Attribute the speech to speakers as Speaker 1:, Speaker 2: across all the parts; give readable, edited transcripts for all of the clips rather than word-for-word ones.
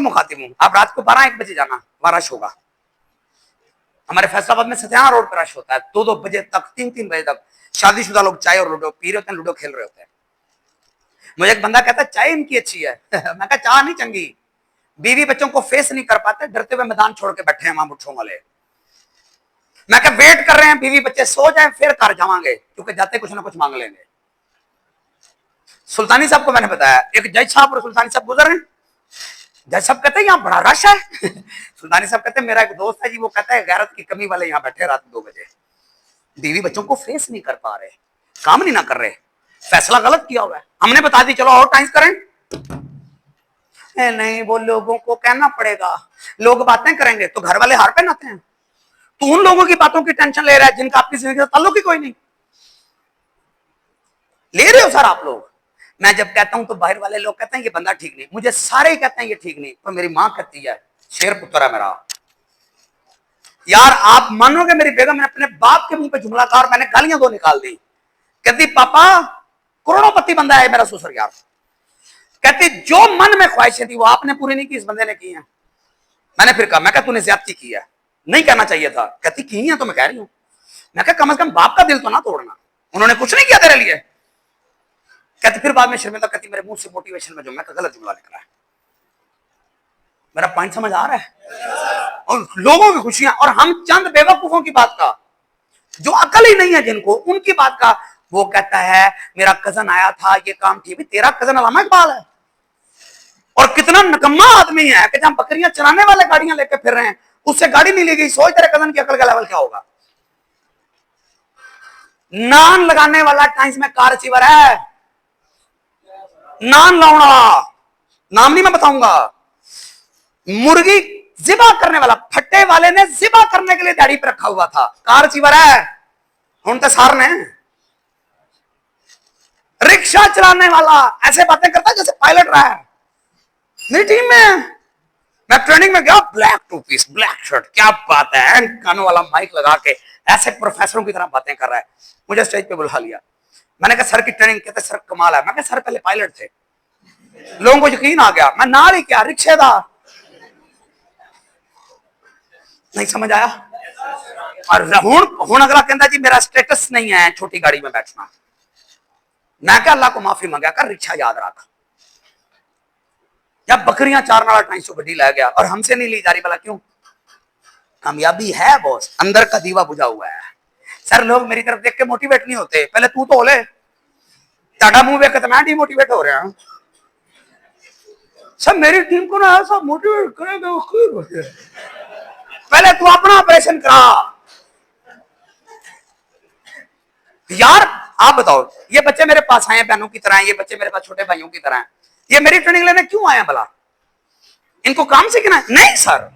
Speaker 1: मुखातिब हूँ। आप रात को 12-1 बजे जाना, वहां रश होगा। हमारे फैसलाबाद में सत्याना रोड पर रश होता है 2-2 बजे तक, 3-3 बजे तक। शादीशुदा लोग चाय और लूडो पी रहे होते हैं, लूडो खेल रहे होते हैं। मुझे एक बंदा कहता है चाय इनकी अच्छी है। मैं कहा चाय नहीं चंगी, बीवी बच्चों को फेस नहीं कर पाते, डरते हुए मैदान छोड़ के बैठे हैं वहां मुठ्ठों वाले। मैं कहा वेट कर रहे हैं बीवी बच्चे सो जाए फिर कर जावांगे, क्योंकि जाते कुछ ना कुछ मांग लेंगे। सुल्तानी साहब को मैंने बताया, एक जज साहब और सुल्तानी साहब गुजर रहे हैं। जज साहब कहते हैं यहाँ बड़ा रश है। सुल्तानी साहब कहते हैं मेरा एक दोस्त है जी, वो कहता है गैरत की कमी वाले यहाँ बैठे रात 2 बजे, बीवी बच्चों को फेस नहीं कर पा रहे, काम नहीं ना कर रहे, फैसला गलत किया हुआ है। हमने बता दी चलो और टाइम करें। नहीं वो लोगों को कहना पड़ेगा, लोग बातें करेंगे तो घर वाले हार पहनाते हैं। तो उन लोगों की बातों की टेंशन ले रहा है जिनका आपकी जिंदगी से ताल्लुक ही कोई नहीं। ले रहे हो सर आप लोग। मैं जब कहता हूं तो बाहर वाले लोग कहते हैं ये बंदा ठीक नहीं, मुझे सारे ही कहते हैं ये ठीक नहीं, पर मेरी मां कहती है शेर पुत्र है मेरा। यार आप मानोगे मेरी बेगम ने अपने बाप के मुंह पे जुमला कहा और मैंने गालियां 2 निकाल दी। कहती पापा करोड़पति बंदा है मेरा ससुर यार। कहती जो मन में ख्वाहिशें थी वो आपने पूरी नहीं की, इस बंदे ने की है। मैंने फिर कहा, मैं कहा तूने ज्यादती की है, नहीं कहना चाहिए था। कहती की है तो मैं कह रही हूं। मैं कहा कम से कम बाप का दिल तो ना तोड़ना, उन्होंने कुछ नहीं किया तेरे लिए। कहती फिर बाद में शर्मिंदा, कहती मेरे मुंह से मोटिवेशन में जो मैं गलत जुमला निकला है। मेरा पॉइंट समझ आ रहा है? और लोगों की खुशियां, और हम चंद बेवकूफों की बात का, जो अकल ही नहीं है जिनको, उनकी बात का वो कहता है मेरा कजन आया था ये काम ठीक है। तेरा कजन अल्लामा इकबाल है, और कितना नकम्मा आदमी है कि जहां बकरियां चराने वाले गाड़ियां लेके फिर रहे हैं उससे गाड़ी नहीं ली गई। सोच तेरे कजन की अकल का लेवल क्या होगा। नान लगाने वाला टाइम्स में कार अचीवर है, नान लाउना, नाम नहीं मैं बताऊंगा। मुर्गी जिबा करने वाला, फट्टे वाले ने जिबा करने के लिए दाढ़ी पे रखा हुआ था, कार अचीवर है। हूं तो सार ने रिक्शा चलाने वाला ऐसे बातें करता है जैसे पायलट रहा है। मेरी टीम में मैं ट्रेनिंग में गया, black two piece black shirt, क्या बात है, कानों वाला माइक लगा के ऐसे प्रोफेसरों की तरह बातें कर रहा है। मुझे स्टेज पे बुला लिया, मैंने कहा सर की ट्रेनिंग, कहते सर कमाल है। मैं कहा सर पहले पायलट थे। लोगों को यकीन आ गया, मैं नाल ही क्या रिक्शेदार। नहीं समझ आया। और हूं अगला कहता जी मेरा स्टेटस नहीं है छोटी गाड़ी में बैठना। मैं क्या अल्लाह को माफी मांगा कर, रिक्शा याद रख। जब बकरियां चारने वाला 250 गड्डी ला गया और हमसे नहीं ली जा रही, भला क्यों? कामयाबी है बॉस, अंदर का दीवा बुझा हुआ है। सर लोग मेरी तरफ देख के मोटिवेट नहीं होते, पहले तू तो बोले, टाटा मुंह देख के मैं डिमोटिवेट हो रहा हूं। सर मेरी टीम को ना ऐसा मोटिवेट करेगा, पहले तू अपना ऑपरेशन करा। यार आप बताओ, ये बच्चे मेरे पास आए बहनों की तरह, ये बच्चे मेरे पास छोटे भाइयों की तरह हैं, ये मेरी ट्रेनिंग लेने क्यों आए भला? इनको काम सीखना है? नहीं सर,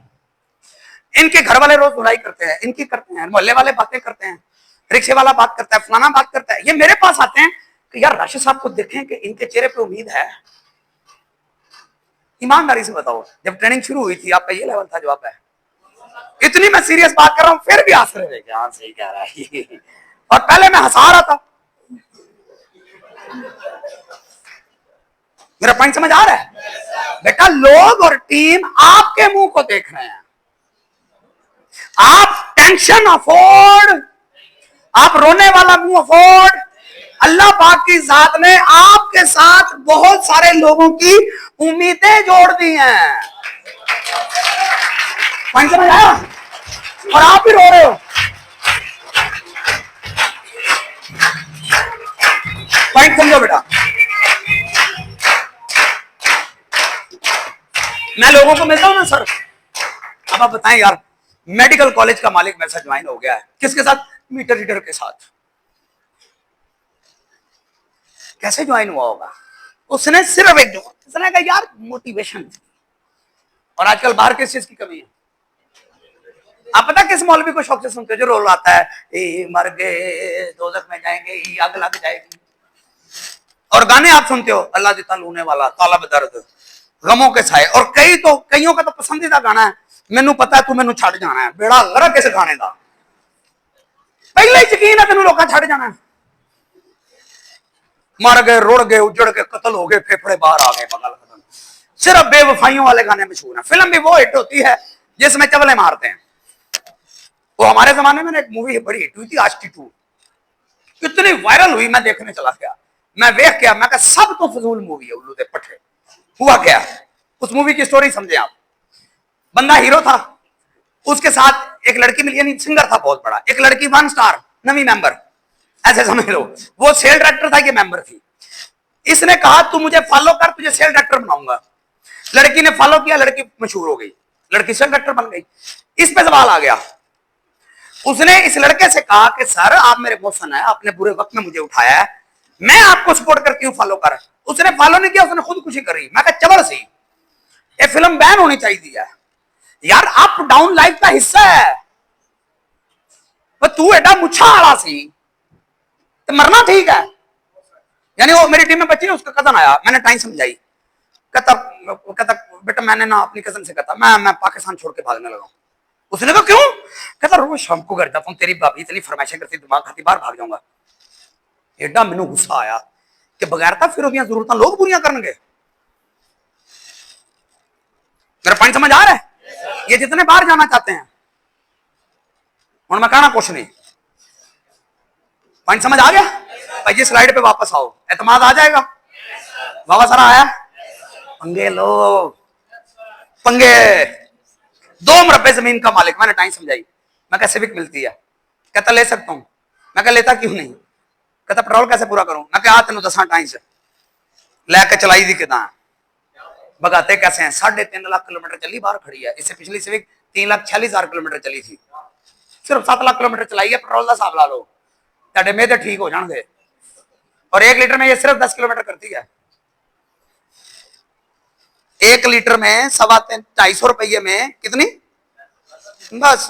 Speaker 1: इनके घर वाले रोज बुराई करते हैं, इनकी करते हैं, मोहल्ले वाले बातें करते हैं, रिक्शे वाला बात करता है, फलाना बात करता है। ये मेरे पास आते हैं कि यार राशिद साहब को देखें कि इनके चेहरे पे उम्मीद है। ईमानदारी से बताओ, जब ट्रेनिंग शुरू हुई थी आपका ये लेवल था जवाब है? इतनी मैं सीरियस बात कर रहा हूं फिर भी हंस रहे थे, हाँ सही कह रहा है। और पहले मैं हंसा रहा था। मेरा पॉइंट समझ आ रहा है? बेटा लोग और टीम आपके मुंह को देख रहे हैं, आप टेंशन अफोर्ड, आप रोने वाला मुंह अफोर्ड। अल्लाह पाक की जात ने आपके साथ बहुत सारे लोगों की उम्मीदें जोड़ दी हैं। पॉइंट समझ आया? और आप भी रो रहे हो। पॉइंट समझो बेटा। मैं लोगों को मिलता हूं ना सर, अब आप बताएं यार, मेडिकल कॉलेज का मालिक मेरे साथ ज्वाइन हो गया है, किसके साथ? मीटर रीडर के साथ। कैसे ज्वाइन हुआ होगा? उसने सिर्फ एक उसने कहा यार मोटिवेशन। और आजकल बाहर किस चीज की कमी है? आप पता किस मौलवी को शौक से सुनते हो? जो रोल आता है मर गए दोजख में जाएंगे, आग लग जाएगी। और गाने आप सुनते हो, अल्लाह दी तालूने वाला, तालब दर्द, गमों के साए। और कईयों का तो पसंदीदा गाना है, मैनू पता है तू मैनू छड़ जाना है, बेड़ा गरक इस गाने का। पहले ही यकीन है तेनू लोग छड़ जाना है। मर गए, रुड़ गए, उजड़ के कत्ल हो गए, फेफड़े बाहर आ गए, बगल खत्म। सिर्फ बेवफाइयों वाले गाने मशहूर हैं। फिल्म भी वो हिट होती है जिसमें चवले मारते हैं। वो हमारे जमाने में एक मूवी बड़ी हिट हुई थी, आशिकी 2, इतनी वायरल हुई, मैं देखने चला गया। मैं देख गया, मैं कहा सब तो फजूल मूवी है, उल्लू दे पट्टे। हुआ क्या, उस मूवी की स्टोरी समझे आप। बंदा हीरो था, उसके साथ एक लड़की मिली, यानी सिंगर था बहुत बड़ा, एक लड़की 1 स्टार नवी मेंबर, ऐसे समझ लो। वो सेल डायरेक्टर था, ये मेंबर थी। इसने कहा तू मुझे फॉलो कर, तुझे सेल डायरेक्टर बनाऊंगा। लड़की ने फॉलो किया, लड़की मशहूर हो गई, लड़की सेल डायरेक्टर बन गई। इस पे सवाल आ गया, उसने इस लड़के से कहा कि सर आप मेरे बहुत फन है, आपने बुरे वक्त में मुझे उठाया है, मैं आपको सपोर्ट करती हूँ, फॉलो कर। उसने फॉलो नहीं किया, उसने खुदकुशी करी। मैं कहा चबर सी, ये फिल्म बैन होनी चाहिए यार, अप डाउन लाइफ का हिस्सा है। तू एडा मुच्छा आला सी तो मरना ठीक है। यानी वो मेरी टीम में बच्ची है, उसका कजन आया, मैंने टाइम समझाई, कहता कहता बेटा मैंने ना अपनी कजन से कहता मैं पाकिस्तान छोड़ के भागने लगा। उसने कहा क्यों? कहता रोज शाम को घर जाता हूं, तेरी भाभी इतनी फरमाइशें करती, दिमाग खाती, बाहर भाग जाऊंगा। एडा मैनू गुस्सा आया कि बगैरता फिर ओदियां जरूरतां लोग पूरियां करनगे। मेरा पॉइंट समझ आ रहा है? ये जितने बाहर जाना चाहते हैं, और मैं कहना कुछ नहीं, पॉइंट समझ आ गया भाई जी। स्लाइड पे वापस आओ, एतमाद आ जाएगा। बाबा सारा आया, पंगे लो, पंगे। 2 मुरब्बे जमीन का मालिक, मैंने टाइम समझाई, मैं कहा सिविक मिलती है, कहता ले सकता हूं। मैं कहा लेता क्यों नहीं? कहता पेट्रोल कैसे पूरा करूं? मैं कहा तेन दसा टाइम से लैके चलाई दी किदा, भगाते कैसे हैं। 3.5 लाख किलोमीटर चली, बाहर खड़ी है। इससे पिछली सिविक 3,46,000 किलोमीटर चली थी, सिर्फ 7 लाख किलोमीटर चलाई है। पेट्रोल का हिसाब ला लो, तेरे में तो ठीक हो जाएंगे। और 1 लीटर में ये सिर्फ 10 किलोमीटर करती है। 1 लीटर में 250 रुपये में कितनी, बस।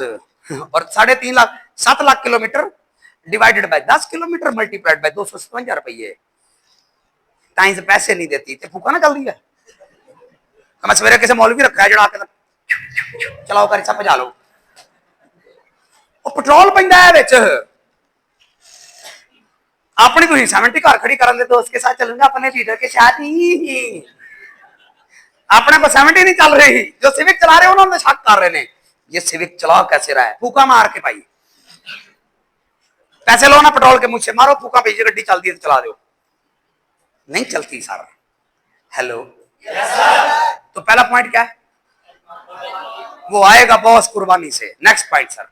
Speaker 1: और 3.5 lakh, 7 lakh kilometre divided by 10 kilometre multiplied by 257 रुपये। टाइम से पैसे नहीं देती तो फूका ना चल रही है। मैं सवेरे किसी मौलवी रखा है जड़ा के चलाओ कर भजा लो, पेट्रोल पैंदा है विच। अपनी तुम 70 घर खड़ी कर दो, उसके साथ चलूंगा अपने लीडर के साथ ही। अपने को 70 नहीं चल रही, जो सिविक चला रहे हो उन्होंने शक कर रहे हैं ये सिविक चला कैसे रहा है। फूका मार के भाई पैसे लो ना पेट्रोल के, मुझसे मारो फूका, भेजी गड्डी चलती है तो चला दो, नहीं चलती सर। हेलो तो पहला पॉइंट क्या है? वो आएगा बॉस कुर्बानी से। Next point sir,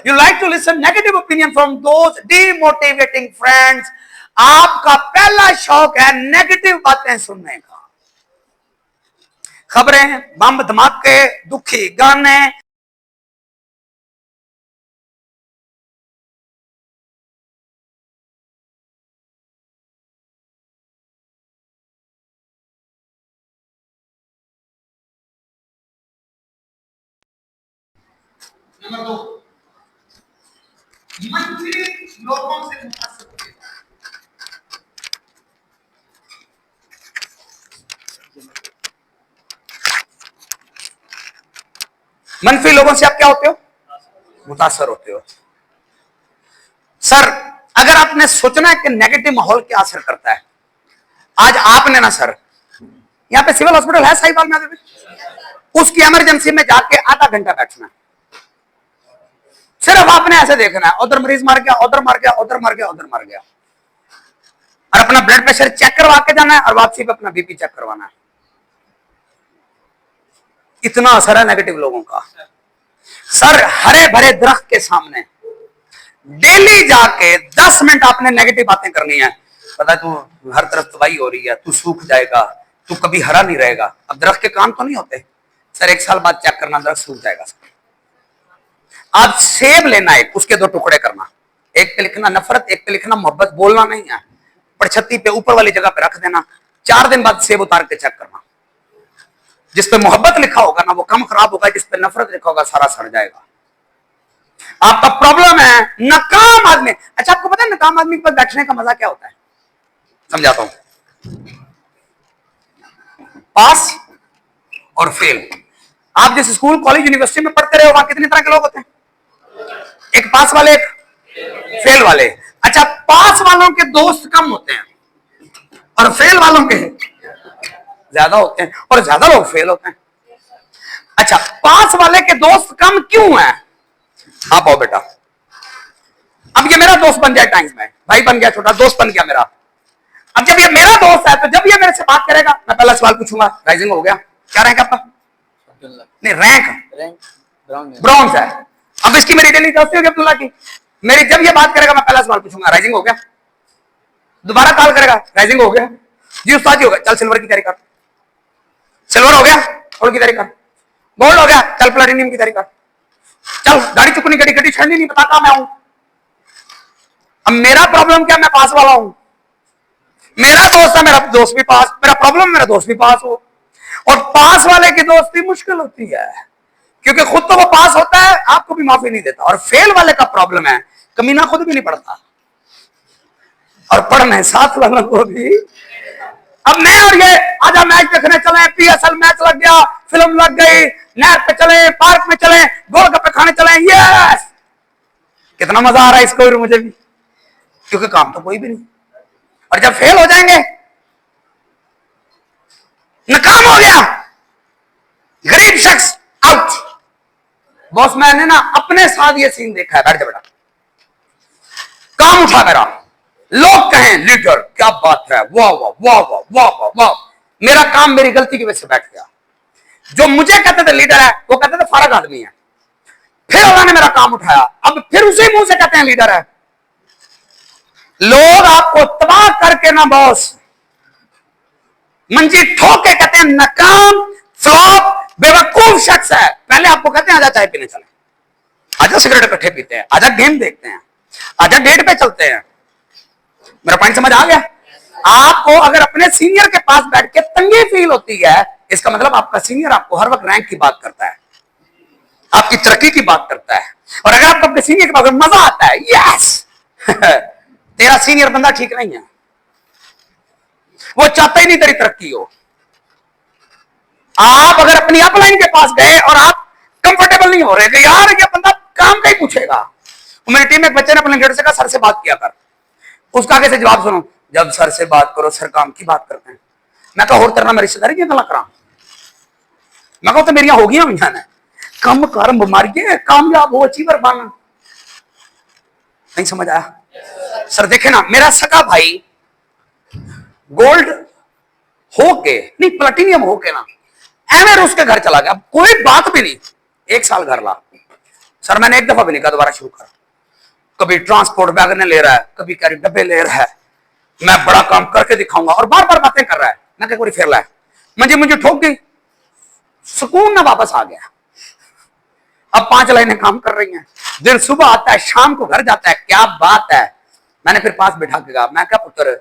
Speaker 1: you like to listen negative opinion from those demotivating friends। आपका पहला शौक है नेगेटिव बातें सुनने का, खबरें, बम धमाके, दुखी गाने। नंबर 2, मंफी लोगों से मुतासिर होते हैं। मनफी लोगों से आप क्या होते हो? मुतासर होते हो। सर अगर आपने सोचना है कि नेगेटिव माहौल क्या असर करता है, आज आपने ना सर, यहां पे सिविल हॉस्पिटल है साहिवाल में, उसकी इमरजेंसी में जाके आधा घंटा बैठना, सिर्फ आपने ऐसे देखना है, उधर मरीज मार गया, उधर मार गया, उधर मार गया, उधर मार गया, और अपना ब्लड प्रेशर चेक करवा के जाना है और वापसी पे अपना बीपी चेक करवाना है। इतना असर है नेगेटिव लोगों का। सर हरे भरे दरख्त के सामने डेली जाके 10 मिनट आपने नेगेटिव बातें करनी है। पता है तू हर तरफ तबाही हो रही है, तू सूख जाएगा, तू कभी हरा नहीं रहेगा। अब दरख्त के काम तो नहीं होते सर, 1 साल बाद चेक करना दरख्त सूख जाएगा सर। आप सेब लेना है, उसके 2 टुकड़े करना, एक पे लिखना नफरत, एक पे लिखना मोहब्बत। बोलना नहीं है, पड़छत्ती पे ऊपर वाली जगह पे रख देना। 4 दिन बाद सेब उतार के चेक करना। जिस पे मोहब्बत लिखा होगा ना वो कम खराब होगा, जिस पे नफरत लिखा होगा सारा सड़ जाएगा। आपका प्रॉब्लम है नाकाम आदमी। अच्छा आपको पता है नाकाम आदमी पर बैठने का मजा क्या होता है? समझाता हूं। पास और फेल। आप जिस स्कूल कॉलेज यूनिवर्सिटी में पढ़ते रहे हो वहां कितने तरह के लोग होते हैं? एक पास वाले, एक फेल वाले। अच्छा पास वालों के दोस्त कम होते हैं और फेल वालों के ज्यादा होते हैं और ज्यादा लोग फेल होते हैं। अच्छा, पास वाले के दोस्त कम क्यों हैं? आप आओ बेटा, अब ये मेरा दोस्त बन जाए, टाइम्स में भाई बन गया, छोटा दोस्त बन गया मेरा। अब जब ये मेरा दोस्त है तो जब ये मेरे से बात करेगा, मैं पहला सवाल पूछूंगा, राइजिंग हो गया, क्या रैंक आपका? नहीं, रैंक ब्रॉन्ज है। अब इसकी मेरी डेली दोस्ती होगी अब्दुल्ला की, मेरी जब ये बात करेगा मैं पहला सवाल पूछूंगा, राइजिंग हो गया? दोबारा कॉल करेगा, राइजिंग हो गया जी उस्ताद जी, हो गया, चल सिल्वर की तैयारी कर। सिल्वर हो गया, गोल्ड की तैयारी कर। गोल्ड हो गया, चल प्लैटिनम की तैयारी कर। चल गाड़ी चुकनी, गड्डी गड्डी छड़नी नहीं बताता मैं हूं। अब मेरा प्रॉब्लम क्या, मैं पास वाला हूं, मेरा दोस्त है, मेरा दोस्त भी पास, मेरा प्रॉब्लम मेरा दोस्त भी पास हो। और पास वाले की दोस्ती मुश्किल होती है क्योंकि खुद तो वो पास होता है, आपको भी माफी नहीं देता। और फेल वाले का प्रॉब्लम है, कमीना खुद भी नहीं पढ़ता और पढ़ने साथ वालों को भी। अब मैं और ये आजा मैच देखने चले, पीएसएल मैच लग गया, फिल्म लग गई, नहर पे चले, पार्क में चले, गोलगप्पे खाने चले, यस कितना मजा आ रहा है इसको और मुझे भी, क्योंकि काम तो कोई भी नहीं। और जब फेल हो जाएंगे, नाकाम हो गया, गरीब शख्स आउट। बॉस मैंने ना अपने साथ ये सीन देखा है, बैठ जा बेटा, काम उठा मेरा, लोग कहें लीडर क्या बात है, वाह वाह वाह वाह वाह वाह वाह, मेरा काम मेरी गलती की वजह से बैठ गया। जो मुझे कहते थे लीडर है, वो कहते थे फारग आदमी है। फिर अल्लाह ने मेरा काम उठाया, अब फिर उसी मुंह से कहते हैं लीडर है। लोग आपको तबाह करके ना बॉस मंजी ठोक के कहते हैं नाकाम, फ्लॉप, बेवकूफ शख्स है। पहले आपको कहते हैं आजा चाय पीने चले, आजा सिगरेट इकट्ठे पीते हैं, आजा गेम देखते हैं, आजा डेट पे चलते हैं। मेरा पॉइंट समझ आ गया? आपको अगर अपने सीनियर के पास बैठ के तंगी फील होती है, इसका मतलब आपका सीनियर आपको हर वक्त रैंक की बात करता है, आपकी तरक्की की बात करता है। और अगर आपको अपने सीनियर के पास मजा आता है, यस तेरा सीनियर बंदा ठीक नहीं है, वो चाहता ही नहीं तेरी तरक्की हो। आप अगर अपनी अपलाइन के पास गए और आप कंफर्टेबल नहीं हो रहे कि यार ये बंदा काम का ही पूछेगा। मेरी टीम में एक बच्चे ने अपने लीडर से कहा सर से बात किया कर, उसका कैसे जवाब सुनो, जब सर से बात करो सर काम की बात करते हैं। मैं कहा और तेरा मैं रिश्तेदारी की गला करा, मैं कहा तो मेरिया हो गई हुई ने, कम कर बीमारी कामयाब हो, अचीवर बन। नहीं समझ आया? सर देखे ना, मेरा सका भाई गोल्ड होके नहीं प्लेटिनियम होके ना एमर उसके घर चला गया, कोई बात भी नहीं, 1 साल घर ला। सर मैंने एक दफा भी नहीं कहा दोबारा शुरू कर। कभी ट्रांसपोर्ट वैगन ले रहा है, कभी कैरी डब्बे ले रहा है, मैं बड़ा काम करके दिखाऊंगा, और बार बार बातें कर रहा है। मैं क्या फिर ला मुझे ठोक गई, सुकून ना वापस आ गया। अब 5 लाइनें काम कर रही हैं, दिन सुबह आता है शाम को घर जाता है, क्या बात है। मैंने फिर पास बैठा के कहा, मैं क्या पुत्र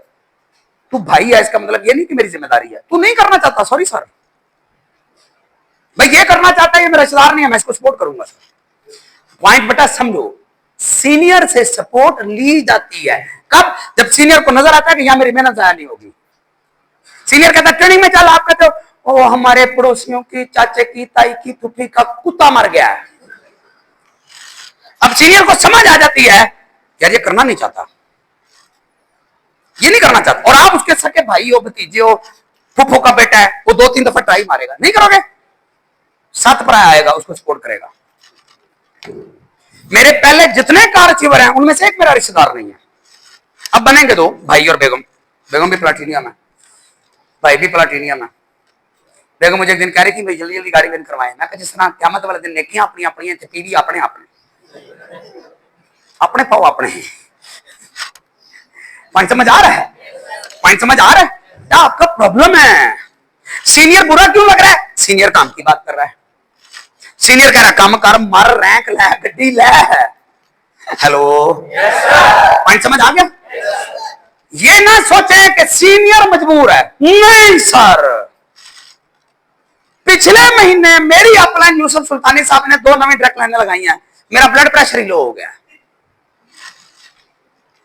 Speaker 1: तू भाई है, इसका मतलब ये नहीं कि मेरी जिम्मेदारी है, तू नहीं करना चाहता, सॉरी सर, मैं ये करना चाहता है, ये मेरा रिश्तेदार नहीं है, मैं इसको सपोर्ट करूंगा सर। पॉइंट बेटा समझो, सीनियर से सपोर्ट ली जाती है कब? जब सीनियर को नजर आता है कि यहां मेरी मेहनत जाया नहीं होगी। सीनियर कहता है ट्रेनिंग में चल, आप कहते हो ओ हमारे पड़ोसियों की, चाचे की, ताई की, फूफी का कुत्ता मर गया है। अब सीनियर को समझ आ जाती है यार ये करना नहीं चाहता, ये नहीं करना चाहता, और आप उसके सके भाई हो, भतीजे हो, फुफो का बेटा है, वो 2-3 दफा ट्राई मारेगा, नहीं करोगे, 7 पर आएगा, उसको सपोर्ट करेगा। मेरे पहले जितने कार अचीवर हैं उनमें से एक मेरा रिश्तेदार नहीं है, अब बनेंगे 2 भाई और बेगम। बेगम भी प्लाटिनियम है, भाई भी प्लाटिनियम है। बेगम मुझे एक दिन कह रही थी भाई जल्दी जल्दी गाड़ी विन करवाए। मैं कहा जिस तरह क़यामत वाले दिन नेकियां अपनी अपनी, पीढ़ी अपने अपने अपने पाओ अपने। पॉइंट समझ आ रहा है? पॉइंट समझ आ रहा है? क्या आपका प्रॉब्लम है? सीनियर बुरा क्यों लग रहा है? सीनियर काम की बात कर रहा है, सीनियर कह रहा है काम कर, मर, रैंक ले, गड्डी ले। हेलो, पॉइंट समझ आ गया? ये ना सोचे कि सीनियर मजबूर है, नहीं सर। पिछले महीने मेरी अपलाइन यूसुफ सुल्तानी साहब ने 2 नवी डायरेक्ट लाइनें लगाई हैं, मेरा ब्लड प्रेशर ही लो हो गया।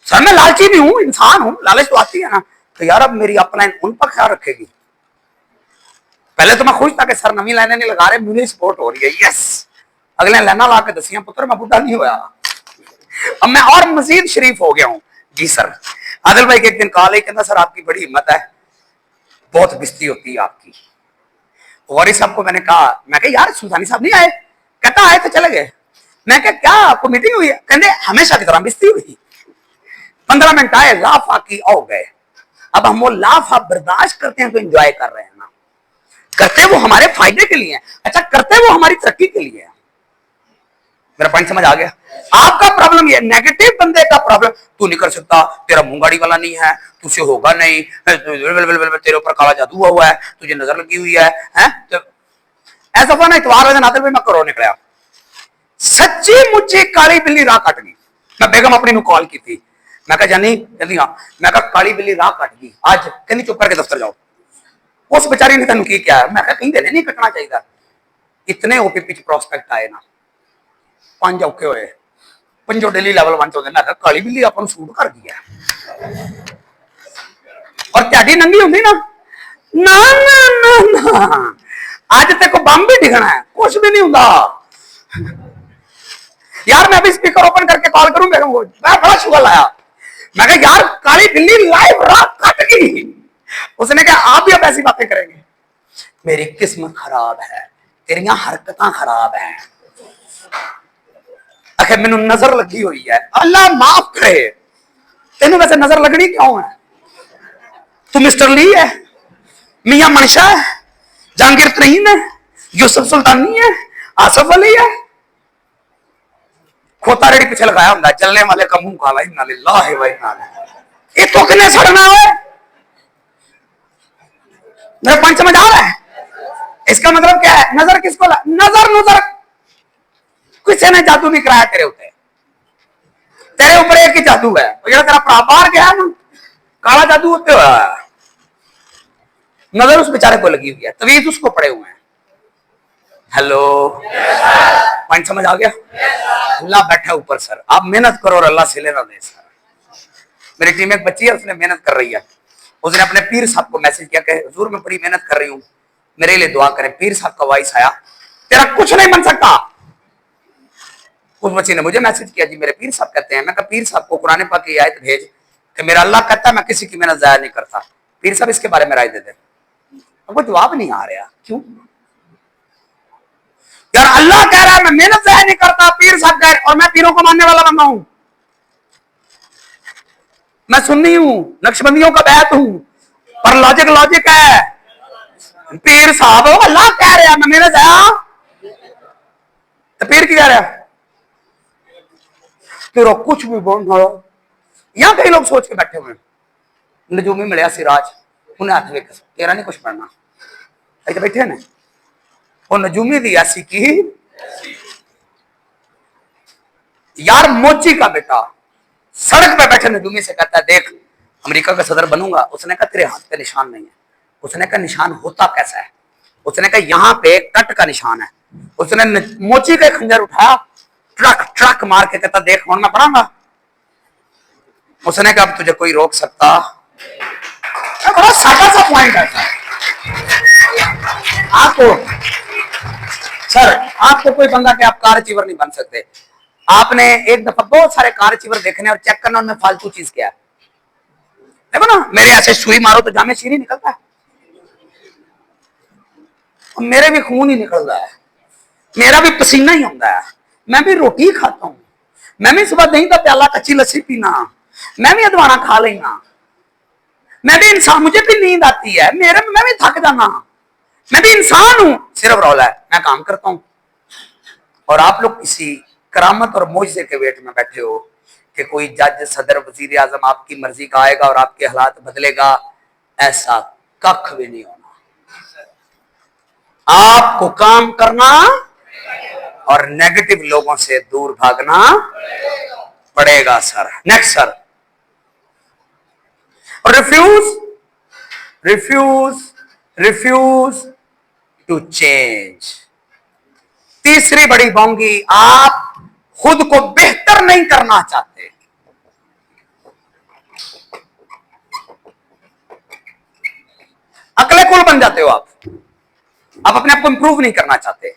Speaker 1: सर मैं लालची भी हूं, इंसान हूं, लालच तो आती है ना, तो यार अब मेरी अपलाइन उन पर ख्याल रखेगी। पहले तो मैं खुश था कि सर नवी लाइनें नहीं लगा रहे, मेरी सपोर्ट हो रही है, यस। अगले लाइना ला के दसियां पुत्र मैं बुढ़ा नहीं होया, अब मैं और मजीद शरीफ हो गया हूं। जी सर। आदिल भाई के एक दिन कॉल है, कहता सर आपकी बड़ी हिम्मत है, बहुत बेइज्जती होती है आपकी। गौरी साहब को मैंने कहा, मैं कहा यार सुल्तानी साहब नहीं आए? कहता आए तो चले गए। मैं कहा क्या आपको मीटिंग हुई है? कहते हमेशा की तरह बेइज्जती हुई। 15 मिनट आए, लाफ आकी हो गए। अब हम वो लाफ आप बर्दाश्त करते हैं तो एंजॉय कर रहे हैं ना, करते वो हमारे फायदे के लिए। अच्छा, करते वो हमारी तरक्की के लिए। मेरा पॉइंट समझ आ गया? आपका प्रॉब्लम ये नेगेटिव बंदे का प्रॉब्लम, तू नहीं कर सकता, तेरा मुंह गाड़ी वाला नहीं है, तुझसे होगा नहीं, तेरे ऊपर काला जादू हुआ है, तुझे नजर लगी हुई है, तो ऐसा हुआ ना, इतवार वाले नाते मैं करो निकला, सच्ची मुझे काली बिल्ली राह काट गई। मैं बेगम अपनी नु कॉल की थी, मैं कहा जानी जल्दी हाँ, मैं कहा काली बिल्ली राह काट गई आज, कहनी चुप करके दफ्तर जाओ। उस बेचारी ने तेन की क्या है? मैं कहा कहीं देने नहीं कटना चाहिए। इतने ओपीपी प्रोस्पेक्ट आए ना, 5 औखे होए, पंजो डेली लेवल 1 चौदह। मैं कहा काली बिल्ली अपन सूट कर गई है, और त्याडी नंगी होंगी ना, ना ना ना ना, आज तेरे को बम भी दिखना है, कुछ भी नहीं होगा। यार मैं अभी स्पीकर ओपन करके कॉल करूं बेगम को, मैं बड़ा शुगर लाया। मैं कहा यार काली बिल्ली लाइव रात कट गई। उसने कहा आप भी अब ऐसी बातें करेंगे? मेरी किस्मत खराब है, तेरिया हरकत खराब है। आखिर मैनू नजर लगी हुई है, अल्लाह माफ करे। तेन वैसे नजर लगनी क्यों है? तू मिस्टर ली है, मियां मनशा है, जहांगीर तरीन है, यूसुफ सुल्तानी है, आसफ अली है। खोता रेडी पीछे लगाया होंगे, चलने वाले का मुंह काला, इन्ना लिल्लाहि व इन्ना इलैहि। ये तो कितने सड़ना है? मेरा पॉइंट समझ आ रहा है? इसका मतलब क्या है? नजर किसको नजर नजर किसी ने जादू नहीं कराया तेरे ऊपर, तेरे ऊपर एक ही जादू है, जो तेरा प्रापार गया ना, काला जादू होते हुआ नजर उस बेचारे को लगी हुई है, तवीज उसको पड़े हुए हैं। हेलो, पॉइंट समझ आ गया? अल्लाह बैठा ऊपर सर, आप मेहनत करो और अल्लाह से लेना दे सर। मेरी टीम में एक बच्ची है, उसने मेहनत कर रही है, उसने अपने पीर साहब को मैसेज किया कि हुजूर मैं बड़ी मेहनत कर रही हूँ, मेरे लिए दुआ करें। पीर साहब का वॉइस आया, तेरा कुछ नहीं बन सकता। उस बच्ची ने मुझे मैसेज किया, जी मेरे पीर साहब कहते हैं। मैं कहा पीर साहब को कुरान पाक की आयत भेज कि मेरा अल्लाह कहता है मैं किसी की मेहनत जाया नहीं करता। पीर साहब इसके बारे में राय दे दे। वो जवाब नहीं आ रहा, क्यों यार? अल्लाह कह रहा है मैं मेहनत जाया नहीं करता, पीर साहब कह रहे, और मैं पीरों को मानने वाला बंदा हूं, मैं सुन्नी हूं, नक्शबंदियों का बैत हूं, पर लॉजिक लॉजिक है। पीर साहब अल्लाह कह रहा है मैं मेहनत जाया, तो पीर की कह रहा है तेरा कुछ भी बोल रहा। यहां कई लोग सोच के बैठे हुए, नजूमी मिले सिराज, उन्हें हाथ में तेरा नहीं कुछ पढ़ना, ऐसे बैठे ने, और नजूमी दी ऐसी की यार, मोची का बेटा सड़क पे बैठे नजूमी से कहता है देख अमेरिका का सदर बनूंगा। उसने कहा तेरे हाथ पे निशान नहीं है। उसने कहा निशान होता कैसा है? उसने कहा यहाँ पे कट का निशान है। उसने मोची का खंजर उठाया, ट्रक ट्रक मार के कहता देख कौन मैं पढ़ाऊंगा। उसने कहा अब तुझे कोई रोक सकता? बड़ा सादा सा पॉइंट है आपको सर, आपको कोई बंदा कि आप कार अचीवर नहीं बन सकते। आपने एक दफा बहुत सारे कार अचीवर देखने और चेक करना उनमें फालतू चीज क्या है। देखो ना, मेरे ऐसे सुई मारो तो जामे शीर ही निकलता है, और मेरे भी खून ही निकल रहा है, मेरा भी पसीना ही आता है, मैं भी रोटी खाता हूं, मैं भी सुबह दही का प्याला कच्ची लस्सी पीना, मैं भी अदवाना खा लेना, मैं भी इंसान, मुझे भी नींद आती है, मैं भी थक जाना, मैं भी इंसान हूं। सिर्फ रौला है मैं काम करता हूं, और आप लोग किसी करामत और मोजे के वेट में बैठे हो कि कोई जज सदर वजीर आजम आपकी मर्जी का आएगा और आपके हालात बदलेगा। ऐसा कख भी नहीं होना। आपको काम करना और नेगेटिव लोगों से दूर भागना पड़ेगा sir. Next sir, refuse refuse refuse to change. तीसरी बड़ी बोंगी, आप खुद को बेहतर नहीं करना चाहते। अकले कुल बन जाते हो आप अपने आप को इंप्रूव नहीं करना चाहते।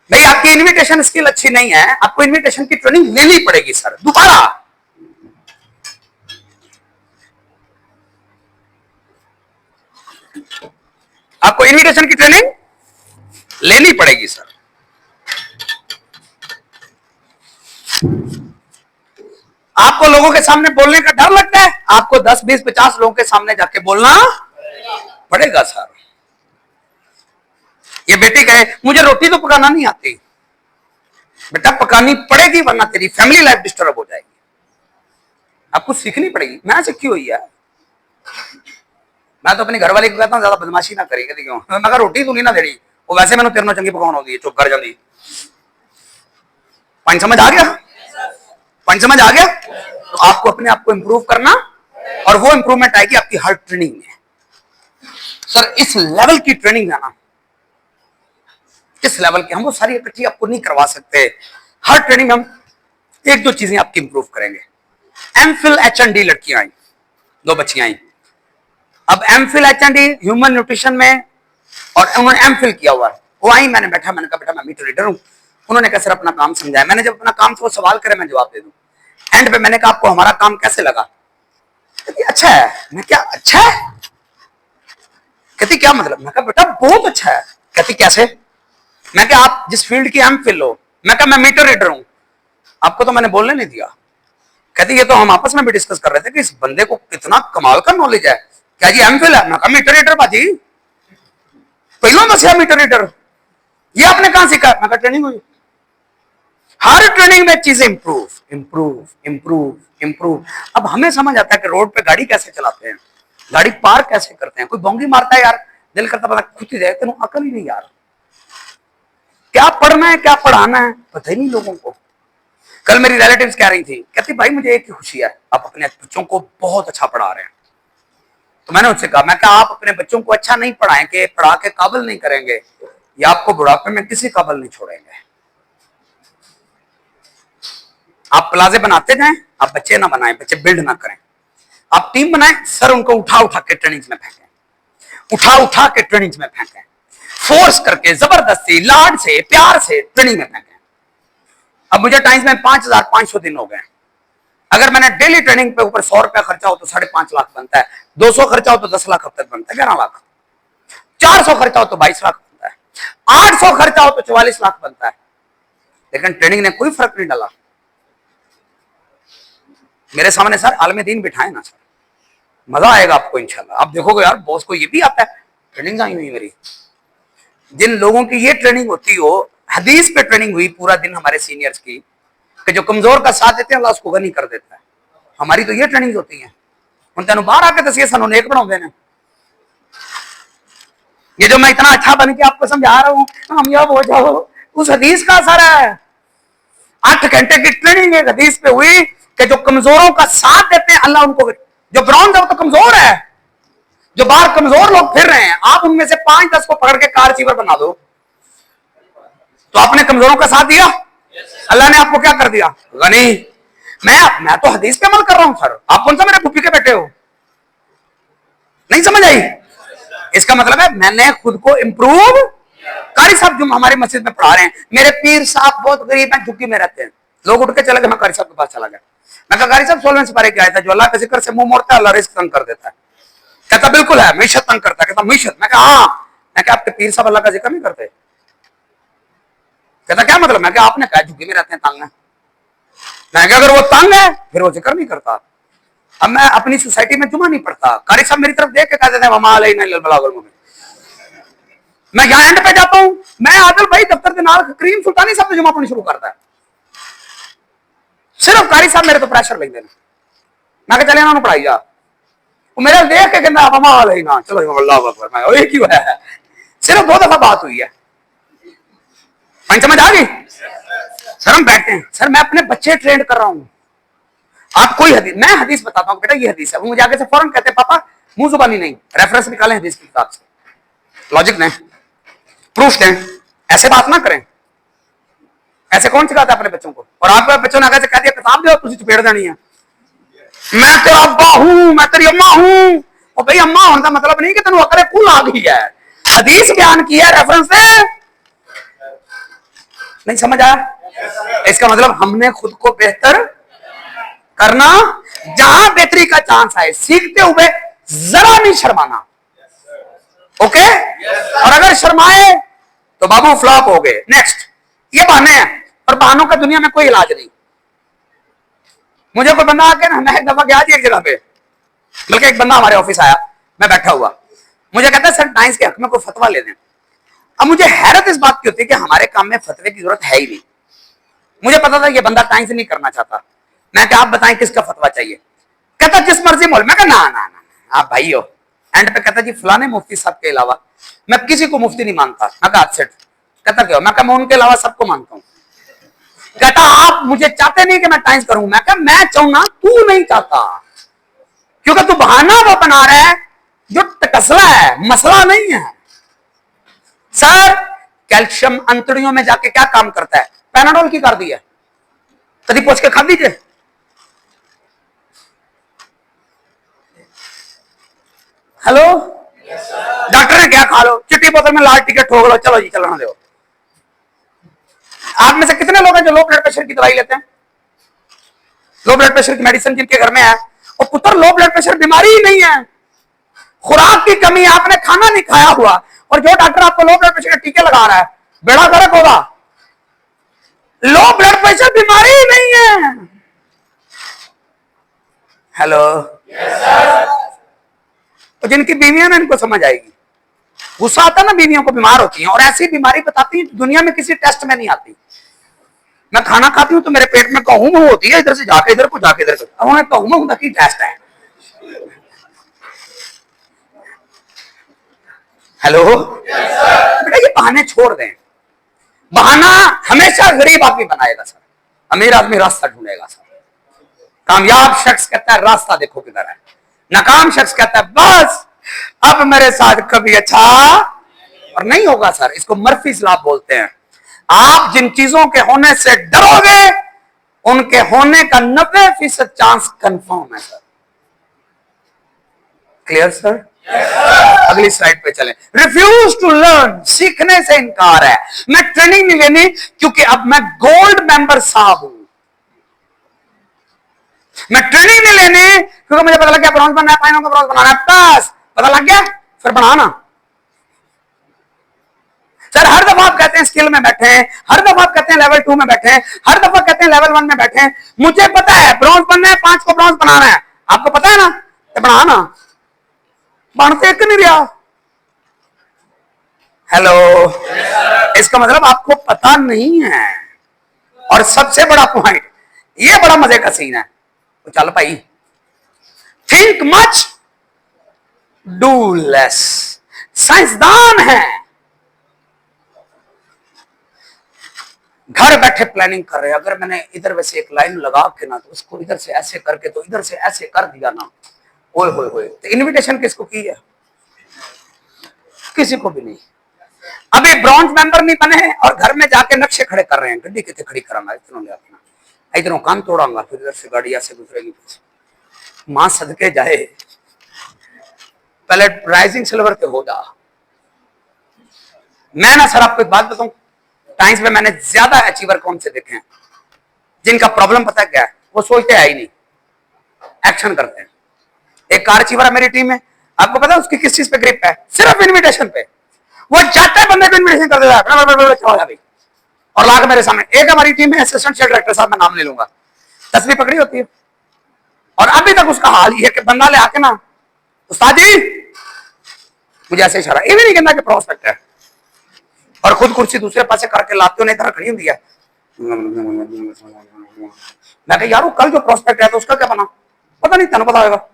Speaker 1: भाई आपकी इन्विटेशन स्किल अच्छी नहीं है, आपको इन्विटेशन की ट्रेनिंग लेनी पड़ेगी सर दोबारा। आपको इन्विटेशन की ट्रेनिंग लेनी पड़ेगी सर। आपको लोगों के सामने बोलने का डर लगता है, आपको 10, 20, 50 लोगों के सामने जाके बोलना पड़ेगा सर। ये बेटी कहे मुझे रोटी तो पकाना नहीं आती, बेटा पकानी पड़ेगी वरना तेरी फैमिली लाइफ डिस्टर्ब हो जाएगी, आपको सीखनी पड़ेगी। मैं सीखी हुई है। मैं तो अपनी घरवाली को कहता हूं ज्यादा बदमाशी ना करेगी, क्यों मैं कहा रोटी तू नहीं ना देनी, वो वैसे मैंने तेरे चंगी पकाना होगी, चुप कर जाती। पॉइंट समझ आ गया? पॉइंट समझ आ गया? तो आपको अपने आप को इंप्रूव करना, और वो इंप्रूवमेंट आएगी आपकी हर ट्रेनिंग में। सर इस लेवल की ट्रेनिंग है ना, किस लेवल की, हम वो सारी इकट्ठी आपको नहीं करवा सकते। हर ट्रेनिंग में हम एक दो चीजें आपकी इंप्रूव करेंगे। एमफिल एचएनडी लड़कियां आई, 2 बच्चियां आई। अब एमफिल एचएनडी ह्यूमन न्यूट्रिशन में, और उन्होंने एमफिल किया हुआ है। वो आई, मैंने बैठा, मैंने कहा बेटा मैं मीटर रीडर हूं। उन्होंने कहा सर अपना काम समझाया। मैंने जब अपना काम तो सवाल करे मैं जवाब दे दूं। एंड पे मैंने कहा आपको हमारा काम कैसे लगा? कहती अच्छा है। मैं क्या अच्छा है? कहती क्या मतलब? मैं कहा बेटा बहुत अच्छा है। कहती कैसे? मैं क्या आप जिस फील्ड की एमफिल हो? मैं कहा मैं मीटर रीडर हूं, आपको तो मैंने बोलने नहीं दिया। कहती ये तो हम आपस में भी डिस्कस कर रहे थे कि इस बंदे को कितना कमाल का नॉलेज है। क्या जी एमफिल है? मैं कहा मीटर रीडर बाजी, पहला दसिया मीटर रीडर, ये आपने कहां सीखा? मैं कहा ट्रेनिंग हुई। हर ट्रेनिंग में चीजें इंप्रूव इंप्रूव इंप्रूव इंप्रूव। अब हमें समझ आता है कि रोड पे गाड़ी कैसे चलाते हैं, गाड़ी पार कैसे करते हैं। कोई बोंगी मारता है यार, दिल करता पता खुद ही जाए, तेन अकल ही नहीं यार। क्या पढ़ना है क्या पढ़ाना है पता ही नहीं लोगों को। कल मेरी रिलेटिव्स कह रही थी, कहती भाई मुझे एक ही खुशी है, आप अपने बच्चों को बहुत अच्छा पढ़ा रहे हैं। तो मैंने उनसे कहा, मैं क्या आप अपने बच्चों को अच्छा नहीं पढ़ाएंगे, पढ़ा के काबिल नहीं करेंगे, या आपको बुढ़ापे में किसी काबिल नहीं छोड़ेंगे। आप प्लाजे बनाते जाएं, आप बच्चे ना बनाएं, बच्चे बिल्ड ना करें। आप टीम बनाएं, सर उनको उठा उठा के ट्रेनिंग में फेंकें, उठा उठा के ट्रेनिंग में फेंकें, फोर्स करके जबरदस्ती लाड से प्यार से ट्रेनिंग में फेंकें। अब मुझे टाइम्स में 5500 दिन हो गए। अगर मैंने डेली ट्रेनिंग पे ऊपर 100 रुपया खर्चा हो तो 5.5 लाख बनता है, 200 खर्चा हो तो 10 लाख अब तक बनता है, 11 लाख, 400 खर्चा हो तो 22 लाख बनता है, 800 खर्चा हो तो 44 लाख बनता है। लेकिन ट्रेनिंग ने कोई फर्क नहीं डाला। मेरे सामने सर आलमे दीन बिठाए ना सर, मजा आएगा आपको इंशाल्लाह। आप देखोगे यार बॉस को ये भी आता है, ट्रेनिंग आई हुई मेरी। जिन लोगों की ये ट्रेनिंग होती हो, हदीस पे ट्रेनिंग हुई पूरा दिन हमारे सीनियर्स की, कि जो कमजोर का साथ देते हैं अल्लाह उसको गनी कर देता है। हमारी तो ये ट्रेनिंग होती है। उन तेन बाहर आके दसिए सानू नेक बना देने। ये जो मैं इतना अच्छा बन के आपको समझा रहा हूं, हम यह हो जाओ, उस हदीस का असर है। 8 घंटे की ट्रेनिंग एक हदीस पे हुई कि जो कमजोरों का साथ देते हैं अल्लाह उनको, जो ब्राउन है वो तो कमजोर है, जो बाहर कमजोर लोग फिर रहे हैं, आप उनमें से 5-10 को पकड़ के कार चीवर बना दो, तो आपने कमजोरों का साथ दिया, अल्लाह ने आपको क्या कर दिया? गनी। मैं तो हदीस पे अमल कर रहा हूं सर, आप कौन सा मेरे पुप्पी के बैठे हो? नहीं समझ आई? इसका मतलब है मैंने खुद को इंप्रूव। कारी साहब जो हमारे मस्जिद में पढ़ा रहे हैं, मेरे पीर साहब बहुत गरीब हैं, झुग्गी में रहते हैं। लोग उठ के चले गए, मैं कारी साहब के पास चला गया। मैं कहा कारी साहब सोलवें सिपाही क्या था, जो अल्लाह के जिक्र से मुंह मोड़ता है अल्लाह रिस्क तंग कर देता है। कहता बिल्कुल है, मीशत तंग करता है। कहता मीशत? मैं कहा हाँ। मैं क्या आपके पीर साहब अल्लाह का जिक्र नहीं करते? कहता क्या मतलब? मैं क्या आपने कहा झुग्गी में रहते हैं, तंग है। मैं क्या अगर वो तंग है फिर वो जिक्र नहीं करता। अब मैं अपनी सोसाइटी में जुमा नहीं पढ़ता, कारी साहब मेरी तरफ देख के कहते थे मैं यहां एंड पे जाता हूं, मैं आदिल भाई दफ्तर के नाल करीम सुल्तानी साहब जुमा पढ़नी शुरू करता है। सिर्फ कारी साहब मेरे तो प्रेशर लेंगे। मैं चले इन्होंने पढ़ाई जा, वो मेरे देख के कहना कमाल है ना, चलो अल्लाह अकबर। मैं क्यों है, सिर्फ 2 दफा बात हुई है। समझ आ गई? सर हम बैठते हैं, सर मैं अपने बच्चे ट्रेन कर रहा हूं, आप कोई हदीस, मैं हदीस बताता हूं बेटा ये हदीस है, वो मुझे आगे से फौरन कहते हैं पापा मुंह जुबानी नहीं, रेफरेंस निकालें हदीस की किताब से, लॉजिक नहीं, प्रूफ दें, ऐसे बात ना करें। ऐसे कौन सिखाता है अपने बच्चों को? और आपके बच्चों ने आगे से कह दिया किताब दो, तुझे चपेड़ देनी है, मैं तेरा अब्बा हूं, मैं तेरी अम्मा हूं। और भाई अम्मा होने का मतलब नहीं कि तेन अकल कुल आ गई है, हदीस बयान की है, रेफरेंस दे। नहीं समझ आया? इसका मतलब हमने खुद को बेहतर करना, जहां बेहतरी का चांस आए सीखते हुए जरा नहीं शर्माना। ओके और अगर शर्माए तो बाबू फ्लॉप हो गए। नेक्स्ट, ये बहाने हैं और बहानों का दुनिया में कोई इलाज नहीं। मुझे कोई बंदा आके ना, मैं एक दफा गया थी एक जगह पे, बल्कि एक बंदा हमारे ऑफिस आया, मैं बैठा हुआ, मुझे कहता है सर टाइम्स के हक में कोई फतवा ले दें। अब मुझे हैरत इस बात की होती है कि हमारे काम में फतवे की जरूरत है ही नहीं। मुझे पता था ये बंदा टाइम्स नहीं करना चाहता। मैं क्या आप बताएं किसका फतवा चाहिए? कहता जिस मर्जी मोल। मैं कहा ना ना ना आप भाई हो। एंड पे कहता जी फलाने मुफ्ती साहब के अलावा मैं किसी को मुफ्ती नहीं मानता। मैं कहा सेट। कहता क्यों? मैं कहा मैं उनके अलावा सबको मानता हूं। कहता आप मुझे चाहते नहीं कि मैं टाइम्स करूं। मैं कहा मैं चाहूंगा, तू नहीं चाहता, क्योंकि तू बहाना वो बना रहा है जो टकसला है, मसला नहीं है। सर कैल्शियम अंतड़ियों में जाके क्या काम करता है? पैनाडोल की कर दी है, कभी पूछ के खा दीजिए। हेलो डॉक्टर ने क्या खा लो? चिट्टी बोतल में लाल टिकट ठोक लो, चलो जी चलना दो। आप में से कितने लोग हैं जो लो ब्लड प्रेशर की दवाई लेते हैं? लो ब्लड प्रेशर की मेडिसिन जिनके घर में है, और पुत्र लो ब्लड प्रेशर बीमारी ही नहीं है, खुराक की कमी, आपने खाना नहीं खाया हुआ, और जो डॉक्टर आपको लो ब्लड प्रेशर के टीके लगा रहा है, बेड़ा गर्क होगा। लो ब्लड प्रेशर बीमारी ही नहीं है। हेलो तो जिनकी बीवियां ना इनको समझ आएगी। गुस्सा आता ना बीवियों को, बीमार होती हैं और ऐसी बीमारी बताती है दुनिया में किसी टेस्ट में नहीं आती। मैं खाना खाती हूं तो मेरे पेट में कहूं में होती है, इधर से जाके इधर को जाके इधर को। अब उन्हें कहूं में की टेस्ट है। हेलो बेटा ये बहाने छोड़ दें। बहाना हमेशा गरीब आदमी बनाएगा सर, अमीर आदमी रास्ता ढूंढेगा सर। कामयाब शख्स कहता है रास्ता देखो किधर है, नाकाम शख्स कहता है बस अब मेरे साथ कभी अच्छा और नहीं होगा सर। इसको मर्फीज लॉ बोलते हैं। आप जिन चीजों के होने से डरोगे उनके होने का 90% चांस कंफर्म है सर। Clear sir? अगली स्लाइड पे चलें। रिफ्यूज टू लर्न, सीखने से इनकार है। मैं ट्रेनिंग नहीं लेनी क्योंकि अब मैं गोल्ड मेंबर साहब हूं। मैं ट्रेनिंग नहीं लेनी क्योंकि मुझे पता लग गया ब्रॉन्ज बनना है, फाइनल का ब्रॉन्ज बनाना है, बस पता लग गया फिर बनाना। सर हर दफा आप कहते हैं स्किल में बैठे हैं, हर दफा आप कहते हैं लेवल 2 में बैठे हैं, हर दफा कहते हैं लेवल 1 में बैठे हैं। मुझे पता है ब्रॉन्ज बनना है, 5 को ब्रॉन्ज बनाना है, आपको पता है ना, तो बनाना। बनते एक नहीं रहा। हेलो इसका मतलब आपको पता नहीं है। और सबसे बड़ा पॉइंट, ये बड़ा मजे का सीन है, तो चल भाई थिंक मच डू लेस। साइंसदान है, घर बैठे प्लानिंग कर रहे हैं। अगर मैंने इधर वैसे एक लाइन लगा के ना, तो उसको इधर से ऐसे करके, तो इधर से ऐसे कर दिया ना, ओए होए होए, तो इनविटेशन किसको की है? किसी को भी नहीं। अभी ब्रॉन्ज मेंबर नहीं बने और घर में जाके नक्शे खड़े कर रहे हैं, गड्डी कितने खड़ी करांगा, इतना ले अपना, इधरों कान तोड़ांगा, फिर इधर से गाड़ी ऐसे गुजरेगी। मां सदके जाए पहले राइजिंग सिल्वर पे हो जा। मैं ना सर आपको एक बात बताऊं, टाइम्स में मैंने ज्यादा अचीवर कौन से देखे हैं जिनका प्रॉब्लम पता है क्या है? वो सोचते है ही नहीं, एक्शन करते हैं। एक कार अचीवर मेरी टीम में, आपको पता है उसकी किस चीज पे ग्रिप है? सिर्फ इन्विटेशन पे। वो जाते बंदे को इन्विटेशन कर देता है और लाकर मेरे सामने। एक हमारी टीम में असिस्टेंट शेयर डायरेक्टर साहब, मैं नाम ले लूंगा, तस्वीर पकड़ी होती है, और अभी तक उसका हाल ये है कि बंदा ले आके ना, उस्ताद जी मुझे ऐसे इशारा, ये भी नहीं कहना कि प्रोस्पेक्ट है, और खुद कुर्सी दूसरे पास से करके लाते हो, नहीं तरह खड़ी होती है। मैं कहा यार कल जो प्रोस्पेक्ट है तो उसका क्या बना? पता नहीं, तेन पता होगा।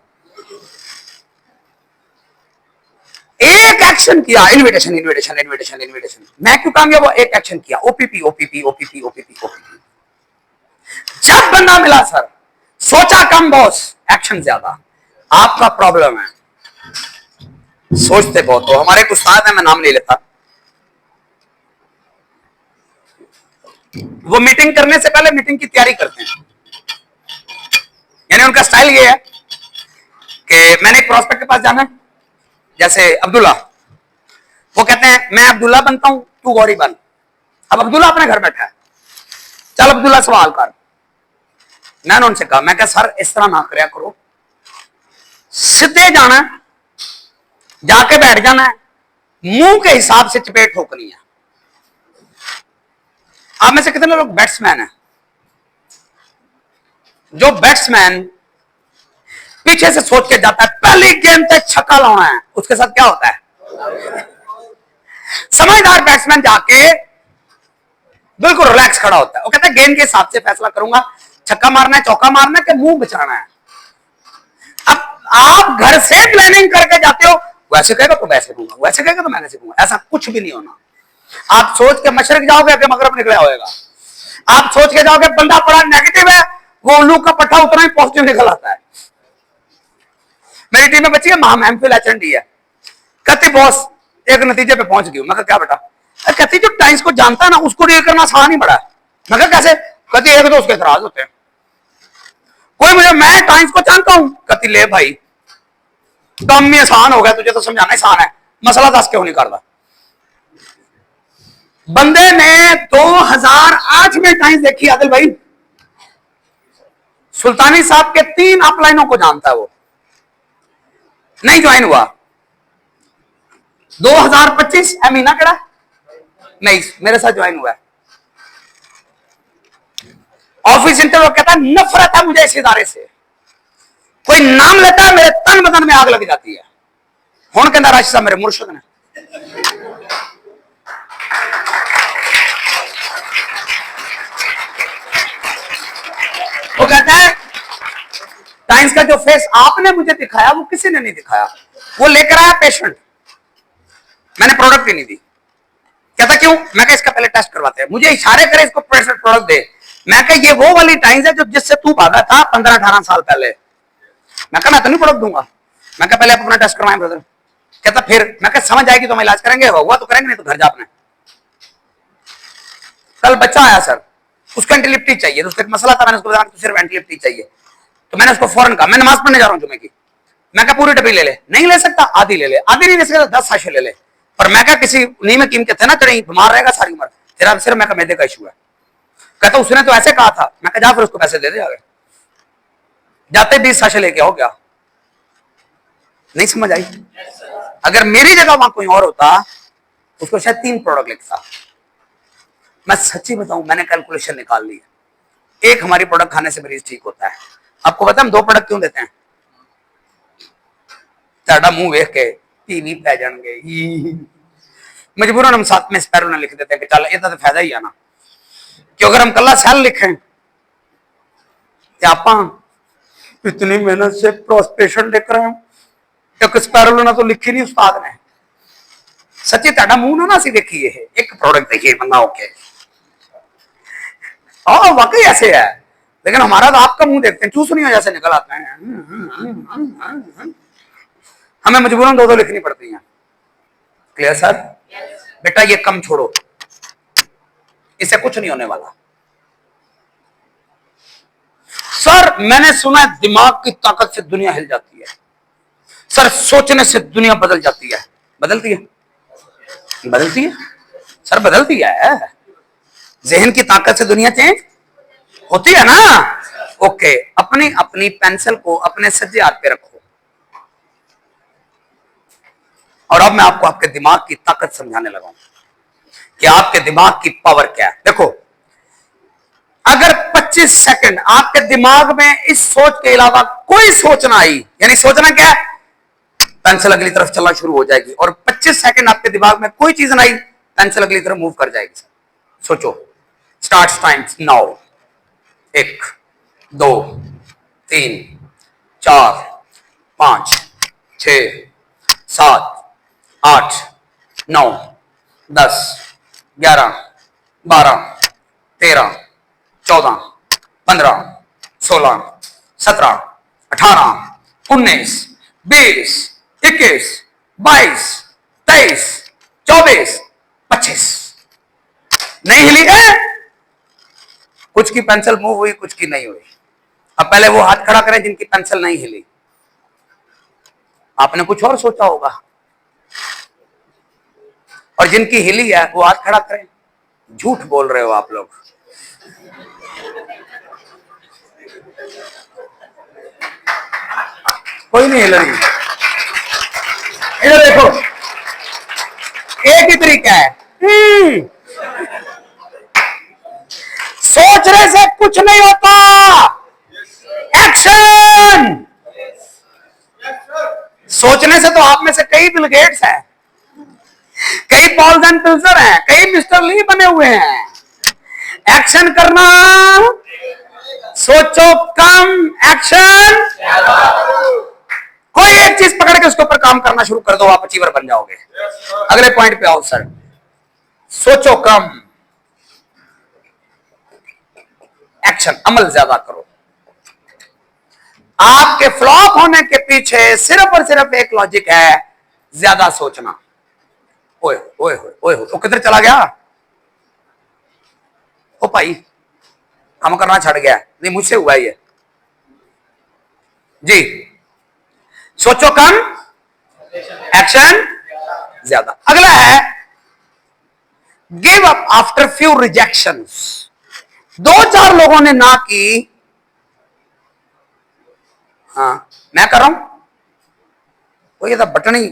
Speaker 1: एक एक्शन किया, इन्विटेशन इन्विटेशन इन्विटेशन इन्विटेशन। मैं क्यों कामयाब? वो एक एक्शन किया, OPP OPP OPP OPP OPP. जब बंदा मिला सर, सोचा कम बॉस, एक्शन ज्यादा। आपका प्रॉब्लम है सोचते बहुत हो। हमारे एक उस्ताद है, मैं नाम नहीं लेता, वो मीटिंग करने से पहले मीटिंग की तैयारी करते हैं। यानी उनका स्टाइल ये है कि मैंने एक प्रोस्पेक्ट के पास जाना है, जैसे अब्दुल्ला, वो कहते हैं मैं अब्दुल्ला बनता हूं, तू गौरी बन। अब अब्दुल्ला अपने घर बैठा है, चल अब्दुल्ला सवाल कर। मैंने उनसे कहा, मैं क्या सर इस तरह ना करया करो, सीधे जाना है, जाके बैठ जाना है, मुंह के हिसाब से चपेट ठोकनी है। आप में से कितने लोग बैट्समैन हैं? जो बैट्समैन पीछे से सोच के जाता है पहली गेंद तक छक्का लाना है, उसके साथ क्या होता है? समझदार बैट्समैन जाके बिल्कुल रिलैक्स खड़ा होता है, वो कहता है गेंद के हिसाब से फैसला करूंगा, छक्का मारना है, चौका मारना है, कि मुंह बचाना है। अब आप घर से प्लानिंग करके जाते हो, वैसे कहेगा तो वैसे दूंगा, वैसे कहेगा तो मैं वैसे दूंगा, ऐसा कुछ भी नहीं होना। आप सोच के मशरक जाओगे कि मगरब निकला होगा। आप सोच के जाओगे बंदा बड़ा नेगेटिव है, वो उल्लू का पट्टा उतना ही पॉजिटिव निकल आता है। मेरी टीम में बच्ची है, महफिल एचएनडी है, कहती बॉस एक नतीजे पे पहुंच गई। मैं कहा क्या बेटा? कहती जो टाइम्स को जानता है ना उसको डील करना आसान ही बड़ा है। मैं कहा कैसे? कहती एक तो उसके एतराज होते हैं, कोई मुझे, मैं टाइम्स को जानता हूं। कहती ले भाई काम में आसान हो गया, तुझे तो समझाना आसान है, मसला दस क्यों नहीं करता। बंदे ने 2008 में टाइम्स देखी आदिल भाई, सुल्तानी साहब के 3 अपलाइनों को जानता है, वो नहीं ज्वाइन हुआ। 2025 अमीना कड़ा नहीं मेरे साथ ज्वाइन हुआ है। ऑफिस इंटरव्यू कहता है नफरत है मुझे इस इदारे से, कोई नाम लेता है मेरे तन बदन में आग लग जाती है। हुण कहता राशिद साहब मेरे मुर्शिद ने। वो कहता है टाइम्स का जो फेस आपने मुझे दिखाया वो किसी ने नहीं दिखाया, वो लेकर आया पेशेंट, मैंने प्रोडक्ट ही नहीं दी। कहता क्यों? मैं कहा इसका पहले टेस्ट करवाते हैं, मुझे इशारे करे इसको प्रोडक्ट दे। मैं कहा ये वो वाली टाइम्स है जो जिससे तू भागा था 15-18 साल पहले। मैं कहा मैं तो नहीं प्रोडक्ट दूंगा, मैं कहा पहले आप अपना टेस्ट करवाएं ब्रदर। कहता फिर? मैं कहा समझ आएगी तो हम इलाज करेंगे, हुआ तो करेंगे, नहीं तो घर जा अपने। कल बच्चा आया सर, उसको एंटीलिप्टी चाहिए, तो उसका एक मसला था, मैंने उसको बताया सिर्फ एंटीलिप्टी चाहिए, तो मैंने उसको फौरन कहा मैं नमाज पढ़ने जा रहा हूं जुमे की। मैं कहा पूरी डब्बी ले ले, नहीं ले सकता आधी ले ले, आधी नहीं ले सकता 10 साशे ले ले। पर मैं क्या किसी नीम कीम के थे ना, तेरे बीमार रहेगा सारी उम्र, तेरा सिर्फ मैं मैदे का इशू है। कहता उसने तो ऐसे कहा था। मैं कहा जा फिर उसको पैसे दे दे, आगे जाते 20 साशे लेके आओ। क्या नहीं समझ आई? अगर मेरी जगह वहां कोई और होता उसको शायद 3 प्रोडक्ट लिखता। मैं सच्ची बताऊं मैंने कैलकुलेशन निकाल ली है, एक हमारी प्रोडक्ट खाने से मरीज ठीक होता है। आपको पता है हम 2 प्रोडक्ट क्यों देते हैं? साडा मुंह देख के टीवी पै जाएंगे, मजबूरन हम साथ में स्पैरो ना लिख देते हैं कि चल ये तो फायदा ही है ना, कि अगर हम कला सेल लिखें तो आप इतनी मेहनत से प्रोस्पेशन लेकर आए एक स्पैरो ना तो लिखी नहीं उस्ताद ने। सच्ची ताड़ा मुंह ना सी देखिए, एक प्रोडक्ट देखिए बंदा ओके, हाँ वाकई ऐसे है, लेकिन हमारा तो आपका मुंह देखते हैं चूसनियों जैसे निकल आते हैं, हमें मजबूरन 2 लिखनी पड़ती हैं। Clear sir? बेटा ये कम छोड़ो, इससे कुछ नहीं होने वाला। सर मैंने सुना है दिमाग की ताकत से दुनिया हिल जाती है। सर सोचने से दुनिया बदल जाती है। बदलती है? बदलती है सर, बदलती है। जहन की ताकत से दुनिया चेंज होती है ना। ओके, अपनी अपनी पेंसिल को अपने सज्जे हाथ पे रखो और अब मैं आपको आपके दिमाग की ताकत समझाने लगा हूं कि आपके दिमाग की पावर क्या है। देखो अगर 25 सेकंड आपके दिमाग में इस सोच के अलावा कोई सोच ना आई, यानी सोचना क्या है, पेंसिल अगली तरफ चलना शुरू हो जाएगी, और 25 सेकंड आपके दिमाग में कोई चीज ना आई, पेंसिल अगली तरफ मूव कर जाएगी। सोचो, स्टार्ट टाइम्स नाउ। 1 2 3 4 5 6 7 8 9 10 11 12 13 14 15 16 17 18 19 20 21 22 23 24 25। नहीं हिली है? कुछ की पेंसिल मूव हुई, कुछ की नहीं हुई। अब पहले वो हाथ खड़ा करें जिनकी पेंसिल नहीं हिली। आपने कुछ और सोचा होगा, और जिनकी हिली है वो हाथ खड़ा करें। झूठ बोल रहे हो आप लोग। कोई नहीं हिल रही। इधर देखो, एक ही तरीका है, सोचने से कुछ नहीं होता, एक्शन। सोचने से तो आप में से कई बिल गेट्स हैं, कई पॉल एंड पिल्सर हैं, कई मिस्टर ली बने हुए हैं। एक्शन करना, सोचो कम, एक्शन। कोई एक चीज पकड़ के उसके ऊपर काम करना शुरू कर दो, आप अचीवर बन जाओगे। अगले पॉइंट पे आओ सर। सोचो कम, एक्शन, अमल ज्यादा करो। आपके फ्लॉप होने के पीछे सिर्फ और सिर्फ एक लॉजिक है, ज्यादा सोचना। ओए ओए ओए, वो किधर चला गया? ओ भाई, काम करना छड़ गया? नहीं, मुझसे हुआ ये जी। सोचो कम, एक्शन ज्यादा। अगला है give up after few rejections. दो चार लोगों ने ना की, हाँ मैं कर रहा हूं, वो ये था बटन ही।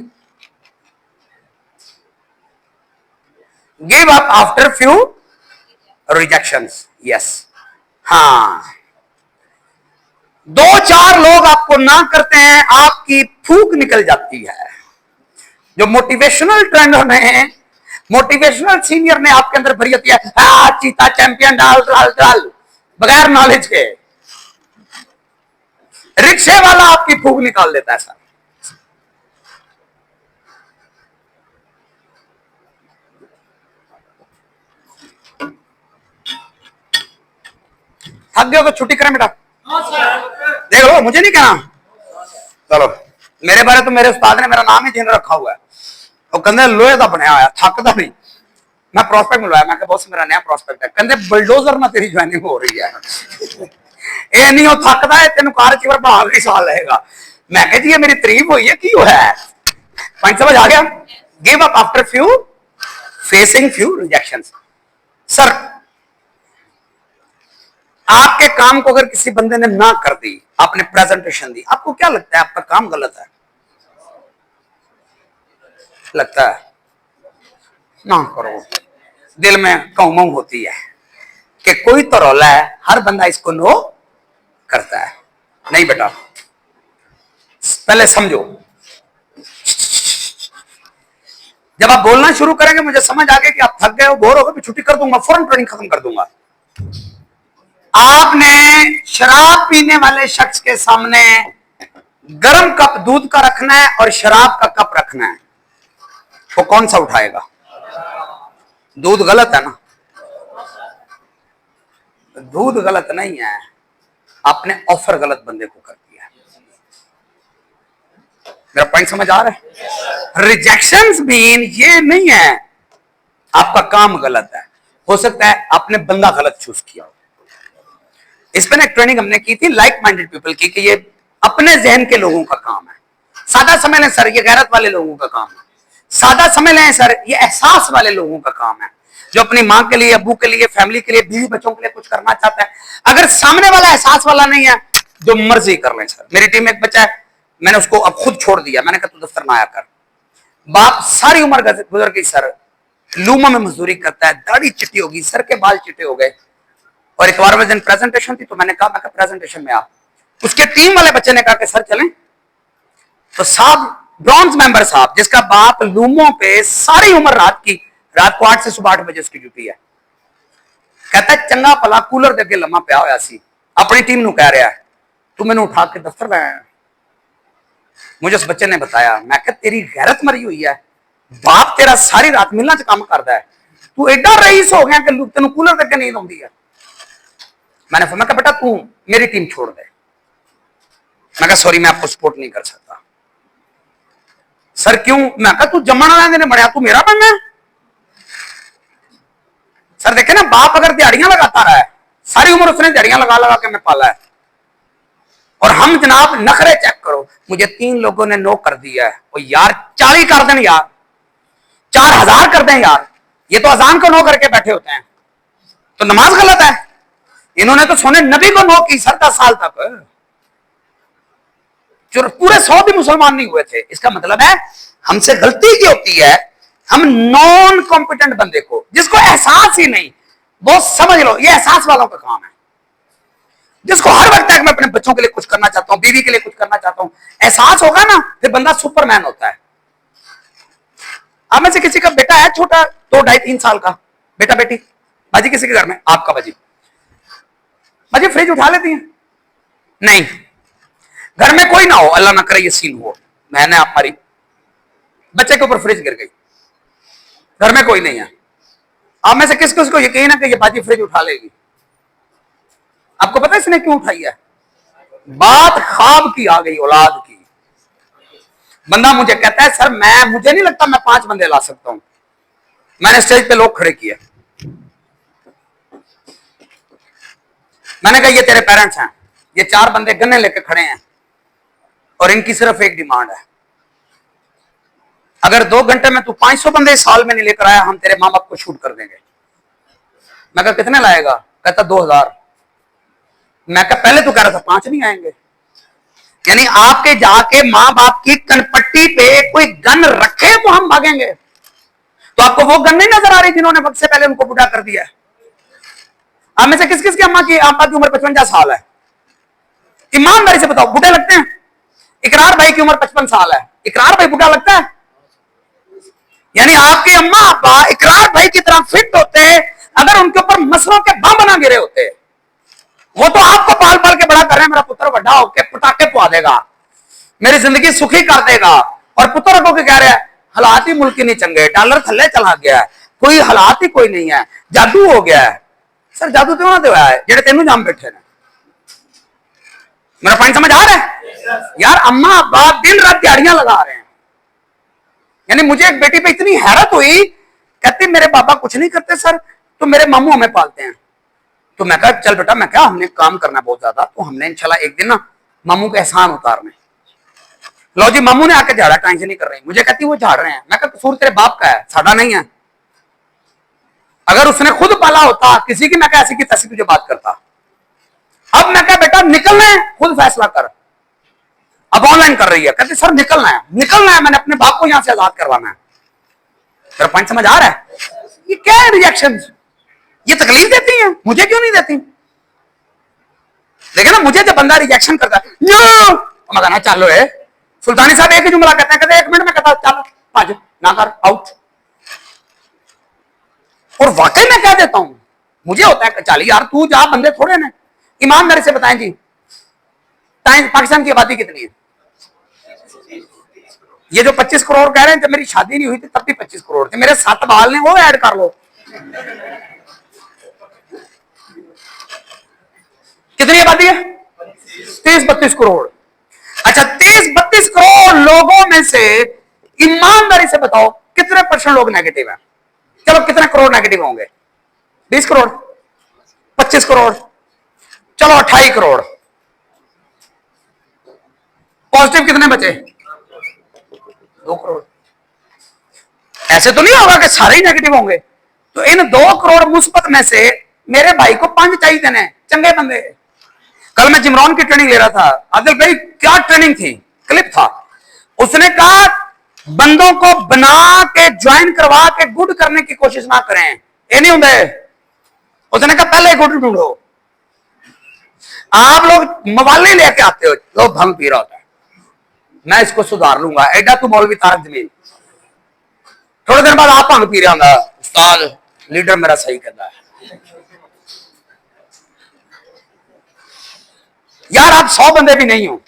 Speaker 1: Give up after few rejections, yes. हाँ, दो चार लोग आपको ना करते हैं, आपकी फूक निकल जाती है। जो मोटिवेशनल ट्रेंडर हैं, मोटिवेशनल सीनियर ने आपके अंदर भरी होती है, चीता चैंपियन डाल डाल डाल, बगैर नॉलेज के। रिक्शे वाला आपकी फूक निकाल देता है सर। थक गए तो छुट्टी करें बेटा, देख लो, मुझे नहीं कहना। चलो, मेरे बारे तो मेरे उस्ताद ने मेरा नाम ही जिन रखा हुआ है, वो कहते लोहे का बनया हुआ, थकता नहीं। मैं प्रोस्पेक्ट मिलवाया, मैं बहुत मेरा नया प्रोस्पेक्ट है, कहते बुलडोजर ना तेरी ज्वाइनिंग हो रही है। ये नहीं हो थकता है, तेन कार चिवर भाग भी साल रहेगा। मैं कह जी ये मेरी तारीफ हुई है, क्यों है? पॉइंट समझ आ गया? Give up after few facing few rejections. Sir, आपके काम को अगर किसी बंदे ने ना कर दी, आपने प्रेजेंटेशन दी, आपको क्या लगता है आपका काम गलत है? लगता है ना करो, दिल में कौमंग होती है कि कोई तो रौला है, हर बंदा इसको नो करता है। नहीं बेटा, पहले समझो। जब आप बोलना शुरू करेंगे, मुझे समझ आ गया कि आप थक गए हो, बोर हो गए, छुट्टी कर दूंगा, फौरन ट्रेनिंग खत्म कर दूंगा। आपने शराब पीने वाले शख्स के सामने गर्म कप दूध का रखना है और शराब का कप रखना है, वो कौन सा उठाएगा? दूध गलत है ना? दूध गलत नहीं है, आपने ऑफर गलत बंदे को कर दिया। मेरा पॉइंट समझ आ रहा है? रिजेक्शंस मीन ये नहीं है आपका काम गलत है, हो सकता है आपने बंदा गलत चूज किया। इस पर एक ट्रेनिंग हमने की थी लाइक माइंडेड पीपल की, कि ये अपने जहन के लोगों का काम है। सादा समझ लें सर, ये गैरत वाले लोगों का काम है। सादा समझ लें सर, ये एहसास वाले लोगों का काम है, जो अपनी माँ के लिए, अब्बू के लिए, फैमिली के लिए, बीवी बच्चों के लिए कुछ करना चाहता है। अगर सामने वाला एहसास वाला नहीं है, जो मर्जी कर लें सर। मेरी टीम में एक बच्चा है, मैंने उसको अब खुद छोड़ दिया, मैंने कहा तू दफ्तर में आया कर। बाप सारी उम्र गुजर गई सर, लूमा में मजदूरी करता है, दाढ़ी चिट्टी होगी, सर के बाल चिट्टे हो गए। और इतवार वाले दिन प्रेजेंटेशन थी, तो मैंने कहा प्रेजेंटेशन में आ। उसके टीम वाले बच्चे ने कहा कि सर चलें। तो साहब, ब्रॉन्ज मेंबर साहब, जिसका बाप लूमों पे सारी उम्र रात को 8 से सुबह 8 बजे उसकी ड्यूटी है, कहता है चंगा भला कूलर के अगे लम्मा पिया होया सी, अपनी टीम नू कह रहा है तू मैंने उठा के दफ्तर लाया। मुझे उस बच्चे ने बताया, मैं कहा तेरी गैरत मरी हुई है, बाप तेरा सारी रात मिलना च काम करता है, तू एडा रईस हो गया कि तेन कूलर के अगे नींद आती है। मैंने कहा बेटा तू मेरी टीम छोड़ दे। मैं कहा सॉरी, मैं आपको सपोर्ट नहीं कर सकता। सर क्यों? मैं कहा तू जमण वाला ने बनया, तू मेरा बनना है। सर देखे ना, बाप अगर दिहाड़ियां लगाता रहा है, सारी उम्र उसने दिहाड़ियां लगा लगा के मैं पाला है, और हम जनाब नखरे चेक करो, मुझे 3 लोगों ने नो कर दिया है। ओ यार 40 कर दें यार, 4000 कर दें यार, ये तो अजान को नो करके बैठे होते हैं, तो नमाज गलत है। इन्होंने तो सोने नबी को नो की सर 10 साल तक, जो पूरे 100 भी मुसलमान नहीं हुए थे। इसका मतलब है हमसे गलती की होती है, हम नॉन कॉम्पिटेंट बंदे को, जिसको एहसास ही नहीं, वो समझ लो ये एहसास वालों का काम है, जिसको हर वक्त तक मैं अपने बच्चों के लिए कुछ करना चाहता हूं, बीवी के लिए कुछ करना चाहता हूं, एहसास होगा ना, फिर बंदा सुपरमैन होता है। आप में से किसी का बेटा है छोटा, 2, 2.5, 3 साल का बेटा बेटी, बाजी किसी के घर में, आपका बाजी, बाजी फ्रिज उठा लेती है? नहीं। घर में कोई ना हो, अल्लाह ना करे ये सीन हो, मैंने हमारी बच्चे के ऊपर फ्रिज गिर गई, घर में कोई नहीं है, आप में से किस किस को यकीन है कि ये बाजी फ्रिज उठा लेगी? आपको पता है इसने क्यों उठाई है? बात ख्वाब की आ गई, औलाद की। बंदा मुझे कहता है सर मुझे नहीं लगता मैं 5 बंदे ला सकता हूं। मैंने स्टेज पे लोग खड़े किए, मैंने कहा ये तेरे पेरेंट्स हैं, ये 4 बंदे गन्ने लेके खड़े हैं और इनकी सिर्फ एक डिमांड है, अगर 2 घंटे में तू 500 बंदे इस साल में नहीं लेकर आया, हम तेरे माँ बाप को शूट कर देंगे। मैं कहा कितने लाएगा? कहता 2000। मैं कहा पहले तू कह रहा था 5 नहीं आएंगे। यानी आपके जाके माँ बाप की कनपट्टी पे कोई गन रखे तो हम भागेंगे, तो आपको वो गन नहीं नजर आ रही जिन्होंने वक्त से पहले उनको बुढ़ा कर दिया है? आप में से किस किस की अम्मा की उम्र 55 साल है? ईमानदारी से बताओ, बुढ़े लगते हैं? इकरार भाई की उम्र 55 साल है, इकरार भाई बुढ़ा लगता है? यानी आपके अम्मा अब्बा इकरार भाई की तरह फिट होते अगर उनके ऊपर मसलों के बम ना गिरे होते। वो तो आपको पाल पाल के बड़ा कर रहे हैं, मेरा पुत्र बड़ा होकर पटाखे पवा देगा, मेरी जिंदगी सुखी कर देगा, और पुत्र को कह रहे हैं हालात ही मुल्क नहीं चंगे, डॉलर थल्ले चला गया है, कोई हालात ही कोई नहीं है, जादू हो गया है। सर जादू क्यों ना होया है जेडे तेनू जाम बैठे ने? मेरा पॉइंट समझ आ रहा है यार? अम्मा अब्बा दिन रात दिहाड़ियां लगा रहे हैं। यानी मुझे एक बेटी पे इतनी हैरत हुई, कहती मेरे पापा कुछ नहीं करते सर, तो मेरे मामू हमें पालते हैं। तो मैं कहा चल बेटा, मैं क्या हमने काम करना बहुत ज्यादा, तो हमने इंशाल्लाह एक दिन ना मामू का एहसान उतारने। लो जी, मामू ने आके झाड़ा, टेंशन नहीं कर रही, मुझे कहती वो झाड़ रहे हैं। मैं कहा कसूर तेरे बाप का है, साडा नहीं है। अगर उसने खुद पाला होता किसी की, मैं क्या ऐसी की तैसी तुझे बात करता। अब मैं क्या बेटा निकलना है, खुद फैसला कर। अब ऑनलाइन कर रही है, कहती सर निकलना है, निकलना है, मैंने अपने बाप को यहां से आजाद करवाना है। तेरा पॉइंट समझ आ रहा है? ये क्या है रिएक्शन? ये तकलीफ देती है, मुझे क्यों नहीं देती? देखिए ना, मुझे जब बंदा रिजेक्शन करता है, तो मैं कहना चलो है सुल्तानी साहब एक ही जुमला कहते हैं, कहते 1 मिनट में कहता चल भज ना कर, आउट। और वाकई में कह देता हूं, मुझे होता है चल यार तू जा, बंदे थोड़े ने। ईमानदारी से बताएं जी, पाकिस्तान की आबादी कितनी है? ये जो 25 करोड़ कह रहे हैं, जब मेरी शादी नहीं हुई थी तब भी 25 करोड़ थे, मेरे 7 बाल ने, वो ऐड कर लो। कितनी आबादी है? 30-32 करोड़। अच्छा, 30-32 करोड़ लोगों में से ईमानदारी से बताओ कितने % लोग नेगेटिव हैं? चलो कितने करोड़ नेगेटिव होंगे? 20 करोड़, 25 करोड़, चलो 28 करोड़। पॉजिटिव कितने बचे? 2 करोड़। ऐसे तो नहीं होगा कि सारे ही नेगेटिव होंगे। तो इन 2 करोड़ मुस्बत में से मेरे भाई को 5 चाहिए ने चंगे बंदे। कल मैं जिमरॉन की ट्रेनिंग ले रहा था, आदिल भाई क्या ट्रेनिंग थी, क्लिप था। उसने कहा बंदों को बना के ज्वाइन करवा के गुड करने की कोशिश ना करें, ये नहीं होंगे। उसने कहा पहले गुड ढूंढो। आप लोग मवाली लेके आते हो, लोग भंग पी रहा होता है, मैं इसको सुधार लूंगा, एडा तू मौलवी तारक जमीन। थोड़े दिन बाद आप भंग पी रहा होगा, उस्ताद लीडर मेरा सही कहता है। यार आप 100 बंदे भी नहीं हो,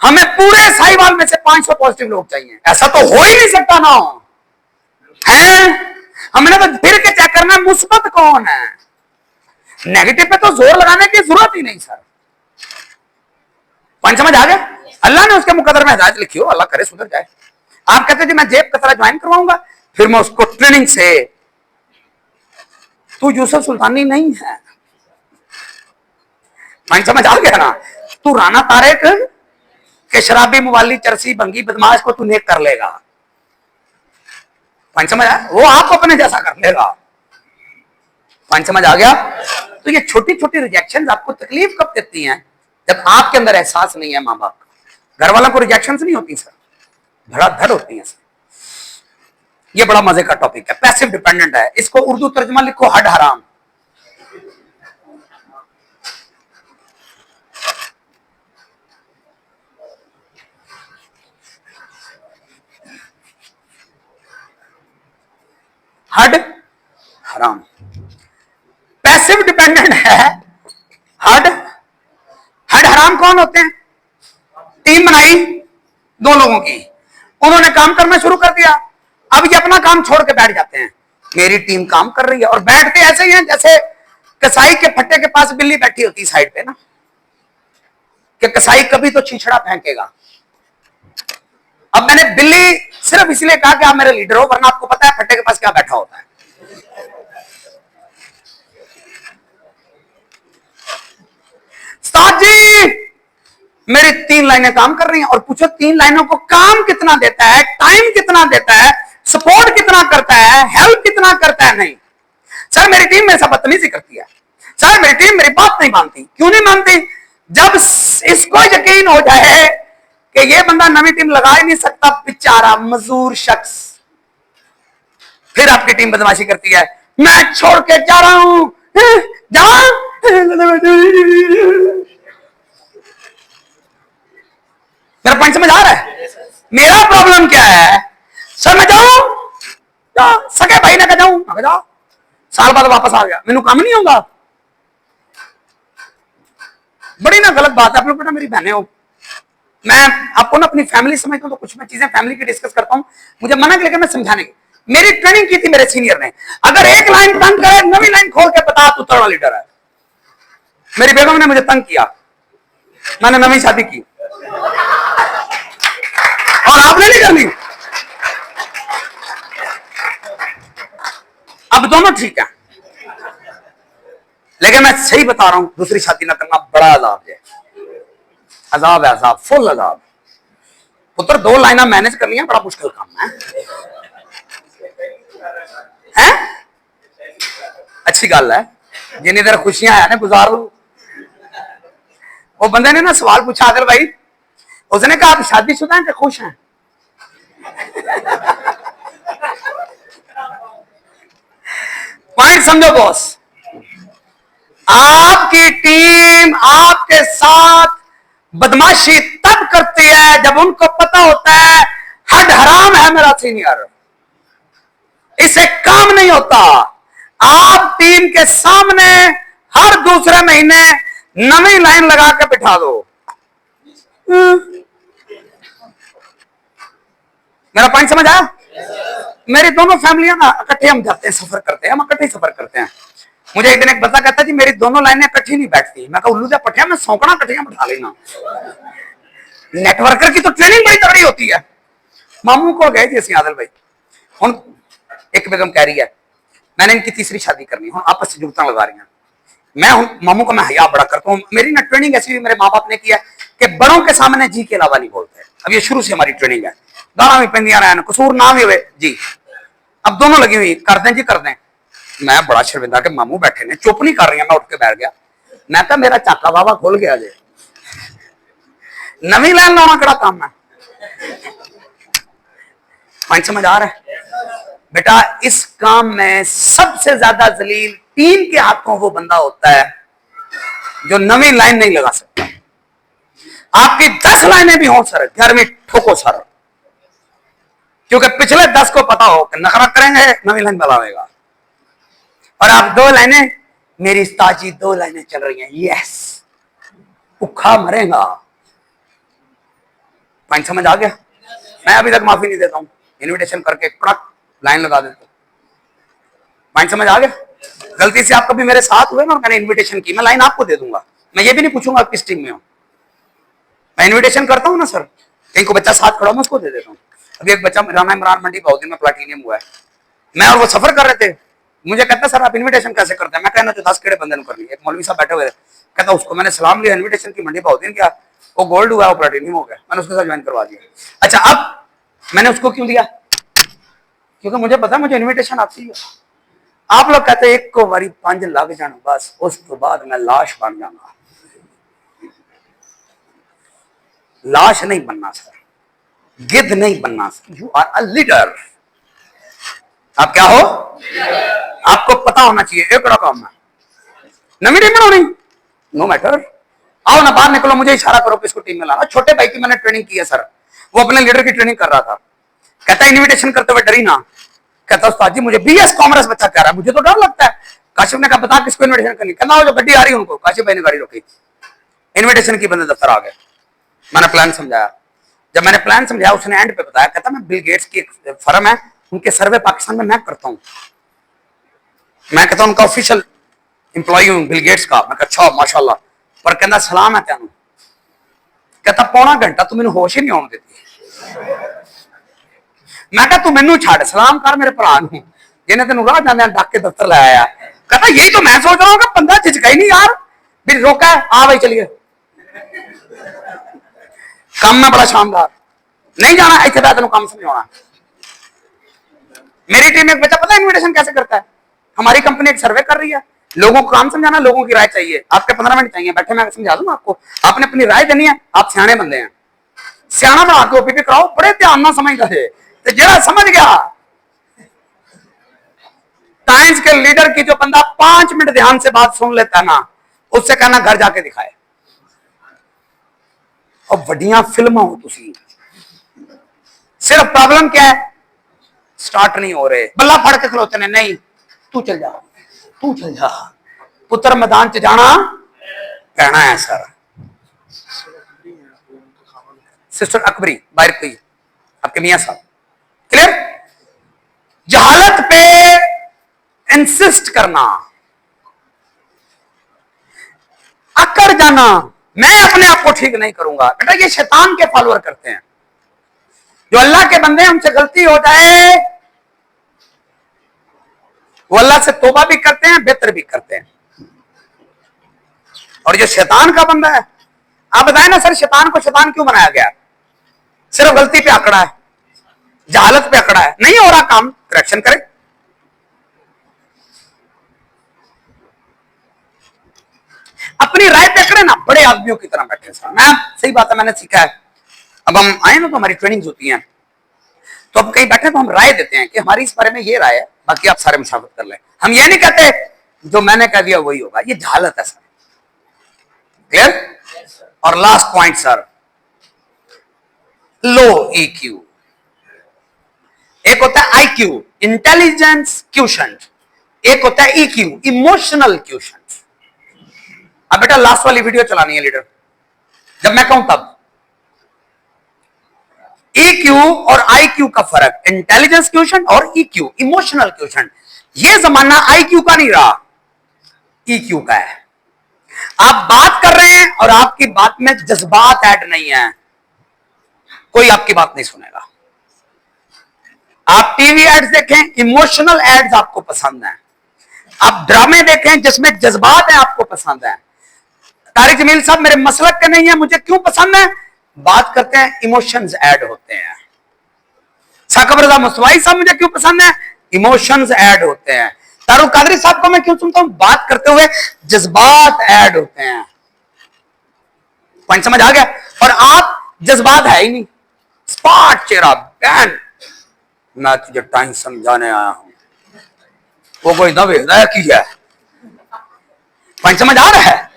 Speaker 1: हमें पूरे साहिवाल में से 500 पॉजिटिव लोग चाहिए। ऐसा तो हो ही नहीं सकता ना है। हमने तो फिर के चेक करना मुस्बत कौन है, नेगेटिव पे तो जोर लगाने की जरूरत ही नहीं सर। पॉइंट समझ आ गया? अल्लाह ने उसके मुकद्दर में हिदायत लिखी हो, अल्लाह करे सुधर जाए। आप कहते थे मैं जेब कतरा ज्वाइन करवाऊंगा, फिर मैं उसको ट्रेनिंग से, तू यूसुफ सुल्तानी नहीं है। पॉइंट समझ आ गया ना? तू राना तारेक के शराबी मुवाली चरसी भंगी बदमाश को तू नेक कर लेगा। पॉइंट समझ आया? वो आपको अपने जैसा कर लेगा। पॉइंट समझ आ गया? तो ये छोटी छोटी रिजेक्शन आपको तकलीफ कब देती हैं? जब आपके अंदर एहसास नहीं है माँ बाप का। घर वालों को रिजेक्शन नहीं होती सर, धड़ाधड़ होती है सर। ये बड़ा मजे का टॉपिक है, पैसिव डिपेंडेंट है। इसको उर्दू तर्जुमा लिखो, हड हराम। हड हराम पैसिव डिपेंडेंट है। हड हड हराम कौन होते हैं? टीम बनाई दो लोगों की, उन्होंने काम करना शुरू कर दिया, अब ये अपना काम छोड़ के बैठ जाते हैं। मेरी टीम काम कर रही है, और बैठते ऐसे ही हैं जैसे कसाई के फट्टे के पास बिल्ली बैठी होती है साइड पे ना, कि कसाई कभी तो छिछड़ा फेंकेगा। अब मैंने बिल्ली सिर्फ इसलिए कहा कि आप मेरे लीडर हो, वरना आपको पता है फट्टे के पास क्या बैठा होता है। उस्ताद जी मेरी 3 लाइनें काम कर रही हैं, और पूछो 3 लाइनों को काम कितना देता है, टाइम कितना देता है, सपोर्ट कितना करता है, हेल्प कितना करता है? नहीं सर, मेरी टीम मेरे साथ बदतमीजी करती है, सर मेरी टीम मेरी बात नहीं मानती। क्यों नहीं मानती? जब इसको यकीन हो जाए कि ये बंदा नवी टीम लगा ही नहीं सकता, बेचारा मजदूर शख्स, फिर आपकी टीम बदमाशी करती है, मैं छोड़ के जा रहा हूं, जा। मेरा पॉइंट समझ आ रहा है? मेरा प्रॉब्लम क्या है? सर मैं जाऊं, सके भाई ने कहा जाऊं, जाओ, साल बाद वापस आ गया, मैनू काम नहीं होगा। बड़ी ना गलत बात है। आप लोग बेटा मेरी बहनें हो, मैं आपको ना अपनी फैमिली समझता हूं, तो कुछ मैं चीजें फैमिली की डिस्कस करता हूं, मुझे मना लेकर मैं समझाने की। मेरी ट्रेनिंग की थी मेरे सीनियर ने, अगर एक लाइन तंग करे, नवी लाइन खोल के बता तू तगड़ा लीडर है। मेरी बेगम ने मुझे तंग किया, मैंने नवी शादी की, और आपने नहीं करनी। अब दोनों ठीक है, लेकिन मैं सही बता रहा हूं, दूसरी शादी ना करना बड़ा अजाब है, अजाब है, अजाब, फुल अजाब। पुत्र 2 लाइना मैनेज करनी है, बड़ा मुश्किल काम है, हैं? अच्छी गल है, जिन्नी देर खुशियां है ना गुजार लो। वो बंदे ने ना सवाल पूछा आदिल भाई, उसने कहा आप शादीशुदा हैं कि खुश हैं? पॉइंट समझो बॉस, आपकी टीम आपके साथ बदमाशी तब करती है जब उनको पता होता है हड हराम है मेरा सीनियर, इसे काम नहीं होता। आप टीम के सामने हर दूसरे महीने नवी लाइन लगा के बिठा दो। मेरा पॉइंट समझ आया? मेरी दोनों फैमिलियां ना इकट्ठे हम जाते हैं, सफर करते हैं, हम इकट्ठे सफर करते हैं। मुझे एक दिन एक बंदा कहता जी मेरी दोनों लाइनें इकट्ठी नहीं बैठती। मैं कहा उल्लू जा पठिया, मैं सौंकड़ा इकट्ठियां बिठा लेना। नेटवर्कर की तो ट्रेनिंग बड़ी तगड़ी होती है। मामू को गए थे आदिल भाई, हुन एक बेगम कह रही है मैंने इनकी तीसरी शादी करनी, हुन आपस से जुगतां लगा रही हैं। मैं हुन मामू को मैं हया बड़ा करता हूं, मेरी ना ट्रेनिंग ऐसी भी मेरे माँ बाप ने की है कि बड़ों के सामने जी के अलावा नहीं बोलते। अब ये शुरू से हमारी ट्रेनिंग है, गाना भी पेंदियां रहन, कसूर ना भी हुए जी। अब दोनों लगी हुई कर दें जी कर दें। मैं बड़ा शर्मिंदा कि मामू बैठे ने, चुप नहीं कर रही है। मैं उठ के बैठ गया, मैं कहा मेरा चाका बाबा खुल गया जे, नवी लाइन लाना कड़ा काम है। पॉइंट समझ आ रहा है बेटा? इस काम में सबसे ज्यादा जलील टीम के हाथों वो बंदा होता है जो नवी लाइन नहीं लगा सकता। आपकी 10 लाइनें भी हो सर, 11वीं ठोको सर, क्योंकि पिछले 10 को पता हो कि नखरा करेंगे नवी लाइन बनाएगा, और आप 2 लाइनें, मेरी ताजी 2 लाइनें चल रही हैं, यस भूखा मरेगा। पॉइंट समझ आ गया? मैं अभी तक माफी नहीं देता हूं, इनविटेशन करके कड़क लाइन लगा देता हूं। पॉइंट समझ आ गया? गलती से आप कभी मेरे साथ हुए ना और मैंने इनविटेशन की, मैं लाइन आपको दे दूंगा, मैं ये भी नहीं पूछूंगा आप किस टीम में हो। मैं इनविटेशन करता हूं ना सर, कहीं को बच्चा साथ खड़ा मैं उसको दे देता हूँ। अभी एक बच्चा राना इमरान मंडी बहुत दिन में प्लाटिनियम हुआ है, मैं और वो सफर कर रहे थे, मुझे कहता सर आप इनविटेशन कैसे करते हैं? मैं कहना जो 10 केड़े बंदे कर ली। एक मौलवी साहब बैठे हुए थे, कहता उसको मैंने सलाम लिया, इनविटेशन की मंडी बहुत दिन किया, वो गोल्ड हुआ, वो प्लाटिनियम हो गया, मैंने उसके साथ ज्वाइन करवा दिया। अच्छा अब मैंने उसको क्यों दिया? क्योंकि मुझे पता मुझे इन्विटेशन आती है। आप लोग कहते एक को बारी 5 लग जाना बस, उस तो बाद मैं लाश बन जाऊंगा। लाश नहीं बनना सर, गिद्ध नहीं बनना sir, you are a leader. आप क्या हो? आपको पता होना चाहिए एक काम है, नवी टीम बनानी, नो मैटर, आओ ना बाहर निकलो, मुझे इशारा करो किसको टीम में लाना। छोटे भाई की मैंने ट्रेनिंग की है सर, वो अपने लीडर की ट्रेनिंग कर रहा था, कहता इनविटेशन करते हुए डरी ना, कहता उस्ताद जी मुझे बीएस कॉमर्स बच्चा कह रहा है, मुझे तो डर लगता है। काशिफ ने कहा बता किसको इनविटेशन करनी, कहना जो गड्डी आ रही है उनको। काशिफ भाई ने गाड़ी रोकी, इनविटेशन की, बंदे दफ्तर आ गए। मैंने प्लान समझाया, जब मैंने प्लान समझाया उसने एंड पे बताया, कहता मैं बिल गेट्स की एक फर्म है, उनके सर्वे पाकिस्तान में मैं करता हूं, मैं कहता हूं उनका ऑफिशियल इंप्लॉई हूं बिल गेट्स का। मैं अच्छा माशाल्लाह, पर कहता सलाम है तेन, कहता पौना घंटा तू मैंने होश ही नहीं आने देती। मैं कहा तू मैनू छड़, सलाम कर मेरे भरा नूं जिन्हें तेन राह जाने डाक के दफ्तर लाया। कहता यही तो मैं सोच रहा हूँ, बंदा झिझका ही नहीं यार, भी रोका है, आ भाई चलिए, काम में बड़ा शानदार, नहीं जाना इतने बैठ तेन काम समझाना। मेरी टीम में एक बच्चा पता है इन्विटेशन कैसे करता है, हमारी कंपनी एक सर्वे कर रही है, लोगों को काम समझाना, लोगों की राय चाहिए, आपके 15 मिनट चाहिए, बैठे मैं समझा दूंगा आपको, आपने अपनी राय देनी है, आप सियाने बंदे हैं, सियाना बना के ओपीपी कराओ, बड़े ध्यान ना समझता है, तो जरा समझ गया साइंस के लीडर की, जो बंदा 5 मिनट ध्यान से बात सुन लेता है ना, उससे कहना घर जाके दिखाए। और बढ़िया फिल्म हो तुसी, सिर्फ प्रॉब्लम क्या है, स्टार्ट नहीं हो रहे, बल्ला फड़ के खलोते ने, नहीं तू चल जा, तू चल जा, पुत्र मैदान च जाना कहना है सर। सिस्टर अकबरी बाहर कोई आपके मियां साहब, क्लियर? जहालत पे इंसिस्ट करना, अकड़ जाना, मैं अपने आप को ठीक नहीं करूंगा, बेटा ये शैतान के फॉलोअर करते हैं। जो अल्लाह के बंदे हैं उनसे गलती हो जाए वो अल्लाह से तौबा भी करते हैं, बेहतर भी करते हैं। और जो शैतान का बंदा है, आप बताएं ना सर शैतान को शैतान क्यों बनाया गया? सिर्फ गलती पे अकड़ा है, जहालत पे अकड़ा है, नहीं हो रहा काम, करेक्शन करे। अपनी राय पे अकड़े ना, बड़े आदमियों की तरह बैठे सर। मैं सही बात है, मैंने सीखा है, अब हम आए ना तो हमारी ट्रेनिंग्स होती हैं, तो अब कहीं बैठे तो हम राय देते हैं कि हमारी इस बारे में ये राय है, बाकी आप सारे मुशावरत कर लें। हम ये नहीं कहते जो मैंने कह दिया वही होगा, ये जहालत है सर, क्लियर? और लास्ट पॉइंट सर, लो ईक्यू, एक होता है आईक्यू इंटेलिजेंस क्यूशंट, एक होता है ईक्यू इमोशनल क्यूशंट। अब बेटा लास्ट वाली वीडियो चलानी है लीडर, जब मैं कहूं तब। EQ और IQ का फर्क, इंटेलिजेंस क्यूशंट और EQ इमोशनल क्यूशंट। ये जमाना IQ का नहीं रहा, EQ का है। आप बात कर रहे हैं और आपकी बात में जज्बात ऐड नहीं है, कोई आपकी बात नहीं सुनेगा। आप टीवी एड्स देखें, इमोशनल एड्स आपको पसंद है, आप ड्रामे देखें जिसमें जज्बात है, आपको पसंद है। तारिक जमील साहब मेरे मसलक के नहीं है, मुझे क्यों पसंद है? बात करते हैं इमोशंस ऐड होते हैं। साकिब रज़ा मुस्तफाई साहब मुझे क्यों पसंद है? इमोशंस ऐड होते हैं। तारुक कादरी साहब को मैं क्यों सुनता हूं? बात करते हुए जज्बात ऐड होते हैं। पॉइंट समझ आ गया? और आप जज्बात है ही नहीं, स्पॉट चेहरा बैन, मैं तुझे टाइम समझाने आया हूं, वो कोई दबे की है। पॉइंट समझ आ रहा है?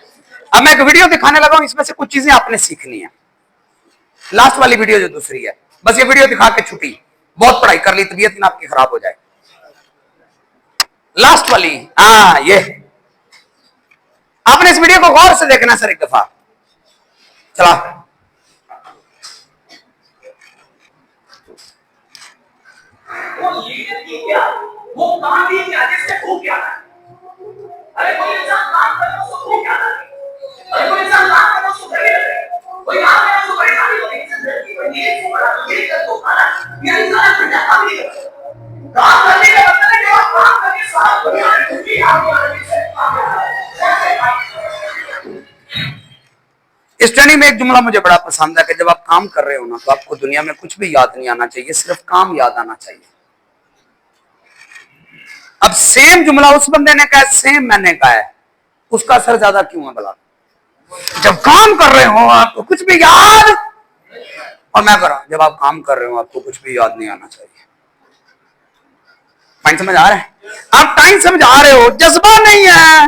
Speaker 1: अब मैं एक वीडियो दिखाने लगा हूं, इसमें से कुछ चीजें आपने सीखनी है। लास्ट वाली वीडियो जो दूसरी है, बस ये वीडियो दिखा के छुट्टी, बहुत पढ़ाई कर ली, तबीयत ना आपकी खराब हो जाए। लास्ट वाली, हाँ ये आपने इस वीडियो को गौर से देखना सर एक दफा। चला वो लीडर की क्या, वो काम भी क्या, जिससे खूब क्या है। अरे कोई इंसान काम करता है उसको खूब क्या है, अरे कोई इंसान काम करता है उसको करे, कोई काम करता है उसको परेशानी होती है, जिंदगी में नींद को बड़ा ये कर दो खाना, ये इंसान घंटा काम नहीं करता। काम करने का मतलब है कि आप काम करके साथ दुनिया में खुशी आपको आने से इस ट्रेनिंग में एक जुमला मुझे बड़ा पसंद है कि जब आप काम कर रहे हो ना तो आपको दुनिया में कुछ भी याद नहीं आना चाहिए, सिर्फ काम याद आना चाहिए। अब सेम जुमला उस बंदे ने कहा, सेम मैंने कहा है, उसका असर ज्यादा क्यों है भला? जब काम कर रहे हो आपको कुछ भी याद, और मैं कर रहा हूं जब आप काम कर रहे हो आपको कुछ भी याद नहीं आना चाहिए। पॉइंट समझ आ रहा है? आप टाइम समझा रहे हो, जज्बा नहीं है,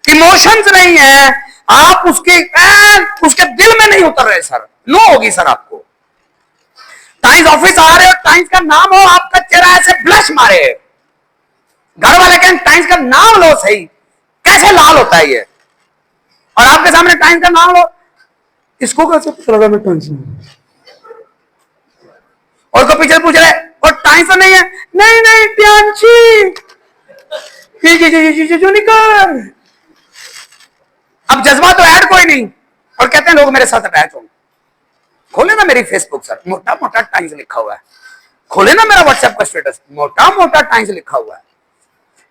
Speaker 1: इमोशंस नहीं है, आप उसके दिल में नहीं उतर रहे सर, नो होगी सर आपको। टाइम्स ऑफिस आ रहे हो, टाइम्स का नाम हो, आपका चेहरा ऐसे ब्लश मारे, घर वाले कहें टाइम्स का नाम लो सही, कैसे लाल होता है ये, और आपके सामने टाइम्स का नाम लो, इसको कैसे पता लगा मैं टाइम्स में, और को पीछे पूछ रहे और टाइम्स नहीं है, नहीं नहीं प्यांची निकल। अब जज्बा तो ऐड कोई नहीं, और कहते हैं लोग मेरे साथ अटैच होंगे। खोले ना मेरी फेसबुक सर, मोटा मोटा टाइम्स लिखा हुआ है, खोले ना मेरा व्हाट्सएप का स्टेटस, मोटा मोटा टाइम्स लिखा हुआ है।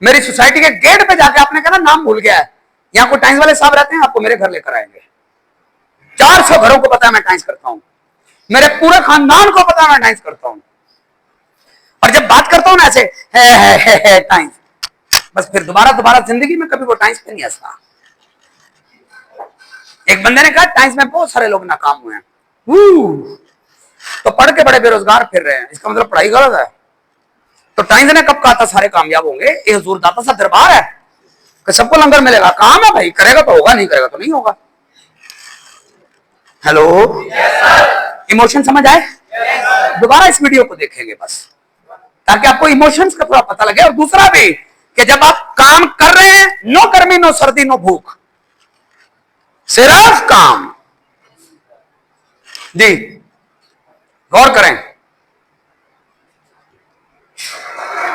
Speaker 1: मेरी सोसाइटी के गेट पे जाके आपने कहा नाम भूल गया है, यहाँ को टाइम्स वाले साहब रहते हैं, आपको मेरे घर लेकर आएंगे। 400 घरों को पता है मैं टाइम्स करता हूं, मेरे पूरे खानदान को पता है मैं टाइम्स करता हूं, और जब बात करता हूं ना ऐसे है टाइम्स, बस फिर दोबारा जिंदगी में कभी वो टाइम्स पे नहीं हंसता। एक बंदे ने कहा टाइम्स में बहुत सारे लोग नाकाम हुए हैं, तो पढ़ के बड़े बेरोजगार फिर रहे हैं, इसका मतलब पढ़ाई गलत है। तो टाइम्स ने कब कहा था सारे कामयाब होंगे? ये हुजूर दाता सा दरबार है कि सबको लंगर मिलेगा, काम है भाई, करेगा तो होगा, नहीं करेगा तो नहीं होगा। हेलो, इमोशन समझ आए? दोबारा इस वीडियो को देखेंगे बस, ताकि आपको इमोशंस का थोड़ा पता लगे। और दूसरा भी कि जब आप काम कर रहे हैं, नो गर्मी नो सर्दी नो भूख, सिर्फ काम। जी गौर करें,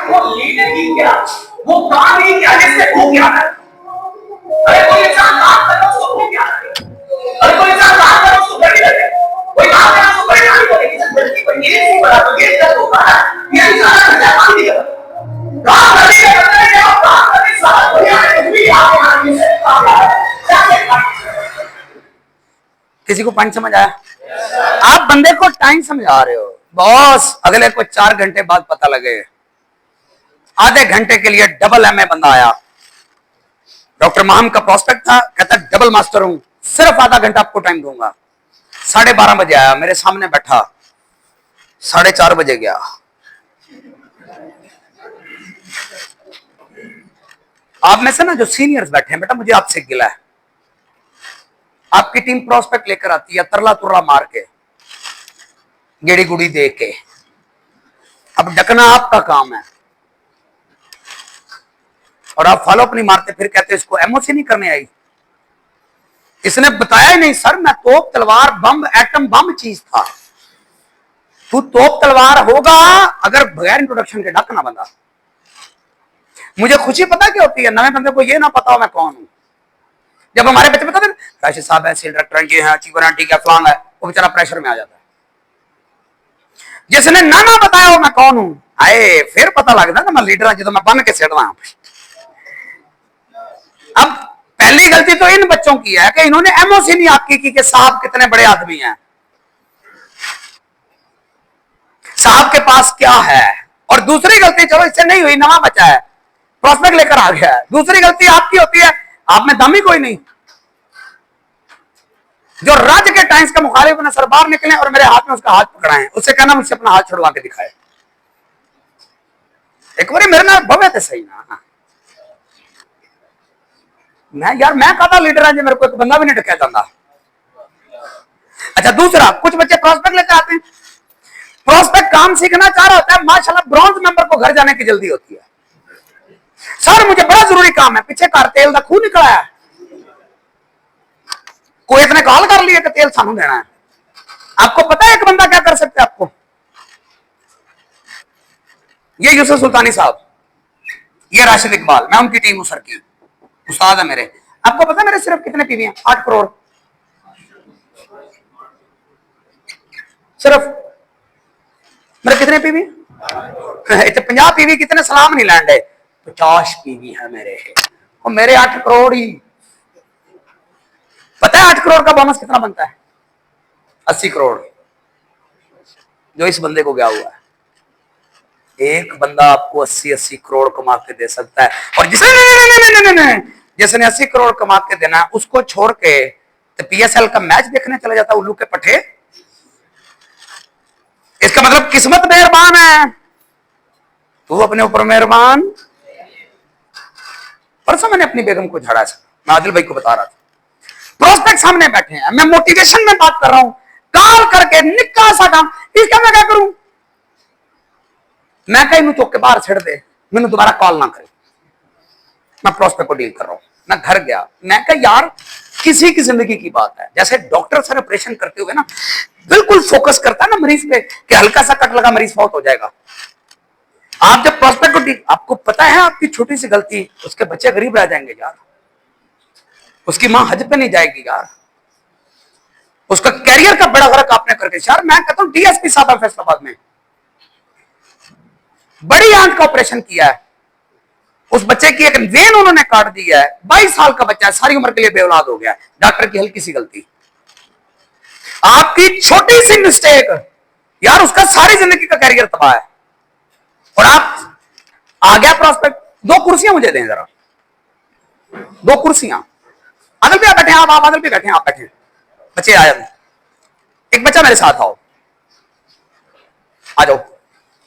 Speaker 1: वो लीडर ही क्या, वो काम ही क्या, जिससे वो क्या है। अरे कोई इंसान काम कर रहा है उसको वो क्या है, अरे कोई इंसान काम कर रहा है उसको गर्मी लगे, कोई काम कर रहा है उसको परेशानी हो रही है, बल्कि कोई ये नहीं बड़ा तो ये दर्द होता है, ये इंसान का काम नहीं कर काम करने के बदले में आप काम करने साथ हो जाए तो भी आप यहां से काम है। किसी को पॉइंट समझ आया? आप बंदे को टाइम समझा रहे हो, बॉस अगले को 4 घंटे बाद पता लगे, आधे घंटे के लिए डबल एमए बंदा आया, डॉक्टर माहम का प्रोस्पेक्ट था, कहता डबल मास्टर हूं, सिर्फ आधा घंटा आपको टाइम दूंगा। 12:30 बजे आया, मेरे सामने बैठा, 4:30 बजे गया। आप में से ना जो सीनियर्स बैठे हैं, बेटा मुझे आपसे गिला है, आपकी टीम प्रोस्पेक्ट लेकर आती है तरला तुरला मार के, गेड़ी गुड़ी दे के, अब डकना आपका काम है, और आप फॉलो अप नहीं मारते, फिर कहते इसको एमओसी नहीं करने आई। इसने बताया ही नहीं सर, मैं तोप तलवार बम एटम बम चीज था, तू तोप तलवार होगा अगर बगैर इंट्रोडक्शन के डक ना बंदा। मुझे खुशी पता क्या होती है, नए बंदे को ये ना पता हो मैं कौन हूं। जब हमारे बच्चे बताते हैं राशिद साहब है, सेल डायरेक्टर ये है, चीफ गारंटी क्या फलांग है, वो बेचारा प्रेशर में आ जाता है। जिसने ना बताया हो मैं कौन हूं, आए फिर पता लगता है मैं लीडर हूं, जो मैं बन के सेड़ रहा हूं। अब पहली गलती तो इन बच्चों की है कि इन्होंने एमओसी नहीं आपकी की कि साहब कितने बड़े आदमी हैं, साहब के पास क्या है। और दूसरी गलती, चलो इससे नहीं हुई, नवा बचा है, प्रोस्पेक्ट लेकर आ गया है, दूसरी गलती आपकी होती है, आप में दम ही कोई नहीं। जो राज्य के टाइम्स का मुखालिफ अपने सर बाहर निकले और मेरे हाथ में उसका हाथ पकड़ाए, उससे कहना मुझसे अपना हाथ छुड़वा के दिखाए। एक बार मेरे नाम भवे थे सही ना, मैं यार मैं कहता लीडर है, मेरे को एक बंदा भी नहीं ढका जाता। अच्छा दूसरा, कुछ बच्चे प्रोस्पेक्ट लेकर आते हैं, प्रोस्पेक्ट काम सीखना चाह रहा होता है, माशाल्लाह ब्रॉन्ज मेंबर को घर जाने की जल्दी होती है, सर मुझे बड़ा जरूरी काम है, पीछे कार तेल का खून निकला है, कोई इतने कॉल कर लिया कि तेल सानू देना है। आपको पता है एक बंदा क्या कर सकता है आपको, ये यूसुफ सुल्तानी साहब, ये राशिद इकबाल, मैं उनकी टीम हूं सर की, उस्ताद है मेरे। आपको पता है मेरे सिर्फ कितने पीवी हैं? 8 करोड़ सिर्फ। मेरे कितने पीवी? 50 पीवी, कितने सलाम नहीं लैंड है, 50 पीवी है मेरे, और मेरे 8 करोड़ ही। पता है 8 करोड़ का बोनस कितना बनता है? 80 करोड़, जो इस बंदे को गया हुआ है। एक बंदा आपको 80 करोड़ कमा के दे सकता है, और जिसने 80 करोड़ कमा के देना है उसको छोड़ के तो पीएसएल का मैच देखने चला जाता उल्लू के पट्टे। इसका मतलब किस्मत मेहरबान है, तू अपने ऊपर मेहरबान। परसों मैंने अपनी बेगम को झाड़ा था, मैं आदिल भाई को बता रहा था, प्रोस्पेक्ट सामने बैठे हैं, मैं मोटिवेशन में बात कर रहा हूं, कॉल करके निक्का सा काम, इसका मैं क्या करूं? मैं कहीं चौक के बाहर छेड़ दे, मैंने दोबारा कॉल ना करे। मैं प्रोस्पेक्ट को डील कर रहा हूं, मैं घर गया, मैं कहा यार किसी की जिंदगी की बात है, जैसे डॉक्टर सर ऑपरेशन करते हुए ना बिल्कुल फोकस करता है ना मरीज पे कि हल्का सा कट लगा मरीज फौत हो जाएगा। आप जब प्रोस्पेक्ट को आपको पता है आपकी छोटी सी गलती उसके बच्चे गरीब रह जाएंगे यार, उसकी मां हज पे नहीं जाएगी यार, उसका कैरियर का बड़ा फर्क आपने करके। यार मैं कहता हूं डीएसपी साहब फैसलाबाद में बड़ी आंत का ऑपरेशन किया है, उस बच्चे की एक वेन उन्होंने काट दी है, 22 साल का बच्चा है, सारी उम्र के लिए बेऔलाद हो गया, डॉक्टर की हल्की सी गलती, आपकी छोटी सी मिस्टेक यार उसका सारी जिंदगी का कैरियर तबाह है। और आप आ गया प्रोस्पेक्ट, 2 कुर्सियां मुझे दें जरा, 2 कुर्सियां, आदल भी आप बैठे, आप आदल भी बैठे, आप बैठे, बच्चे आ जाते, एक बच्चा मेरे साथ आओ, आ जाओ,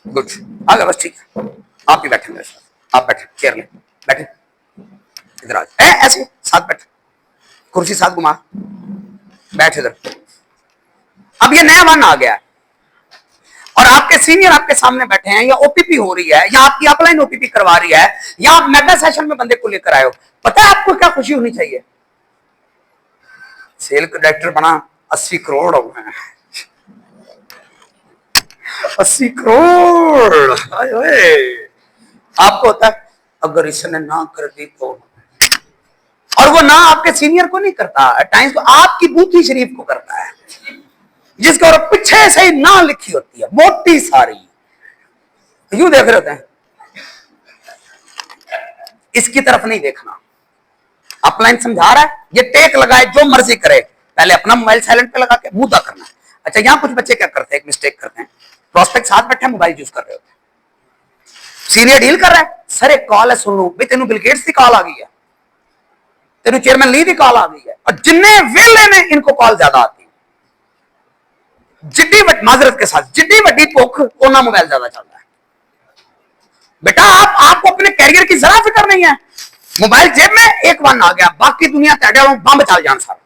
Speaker 1: गुड, आ गया बस ठीक है, आप भी बैठे मेरे साथ, आप बैठे चेयर में बैठे, इधर आ ऐसे साथ बैठे, कुर्सी साथ घुमा, बैठ इधर। अब ये नया वन आ गया और आपके सीनियर आपके सामने बैठे हैं, या ओपीपी हो रही है, या आपकी अपलाइन ओपीपी करवा रही है, या आप मेगा सेशन में बंदे को लेकर आए हो, पता है आपको क्या खुशी होनी चाहिए? सेल डायरेक्टर बना 80 करोड़ हो गए, 80 करोड़ आपको होता है अगर इसने ना कर दी तो, और वो ना आपके सीनियर को नहीं करता, टाइम्स को आपकी बूथी शरीफ को करता है, जिसके और पीछे से ही ना लिखी होती है मोटी सारी, यूं देख रहे होते हैं, इसकी तरफ नहीं देखना। अपलाइन समझा रहा है, ये टेक लगाए जो मर्जी करे, पहले अपना मोबाइल साइलेंट पे लगा के मुद्दा करना है। अच्छा यहां कुछ बच्चे क्या करते हैं, एक मिस्टेक करते हैं, प्रोस्पेक्ट साथ बैठे मोबाइल यूज कर रहे होते हैं, सीनियर डील कर रहा है, सर एक कॉल है सुन लो, भाई तेनू बिल गेट्स की कॉल आ गई है, तेनू चेयरमैन ली की कॉल आ गई है, और जिन्ने वेले ने इनको कॉल ज्यादा आती है, जिड्डी माजरत के साथ जिड्डी वड्डी भुख ओना मोबाइल ज्यादा चलता है। बेटा आपको अपने कैरियर की जरा फिक्र नहीं है, मोबाइल जेब में एक वन आ गया, बाकी दुनिया तेरे बम चल जान सारा,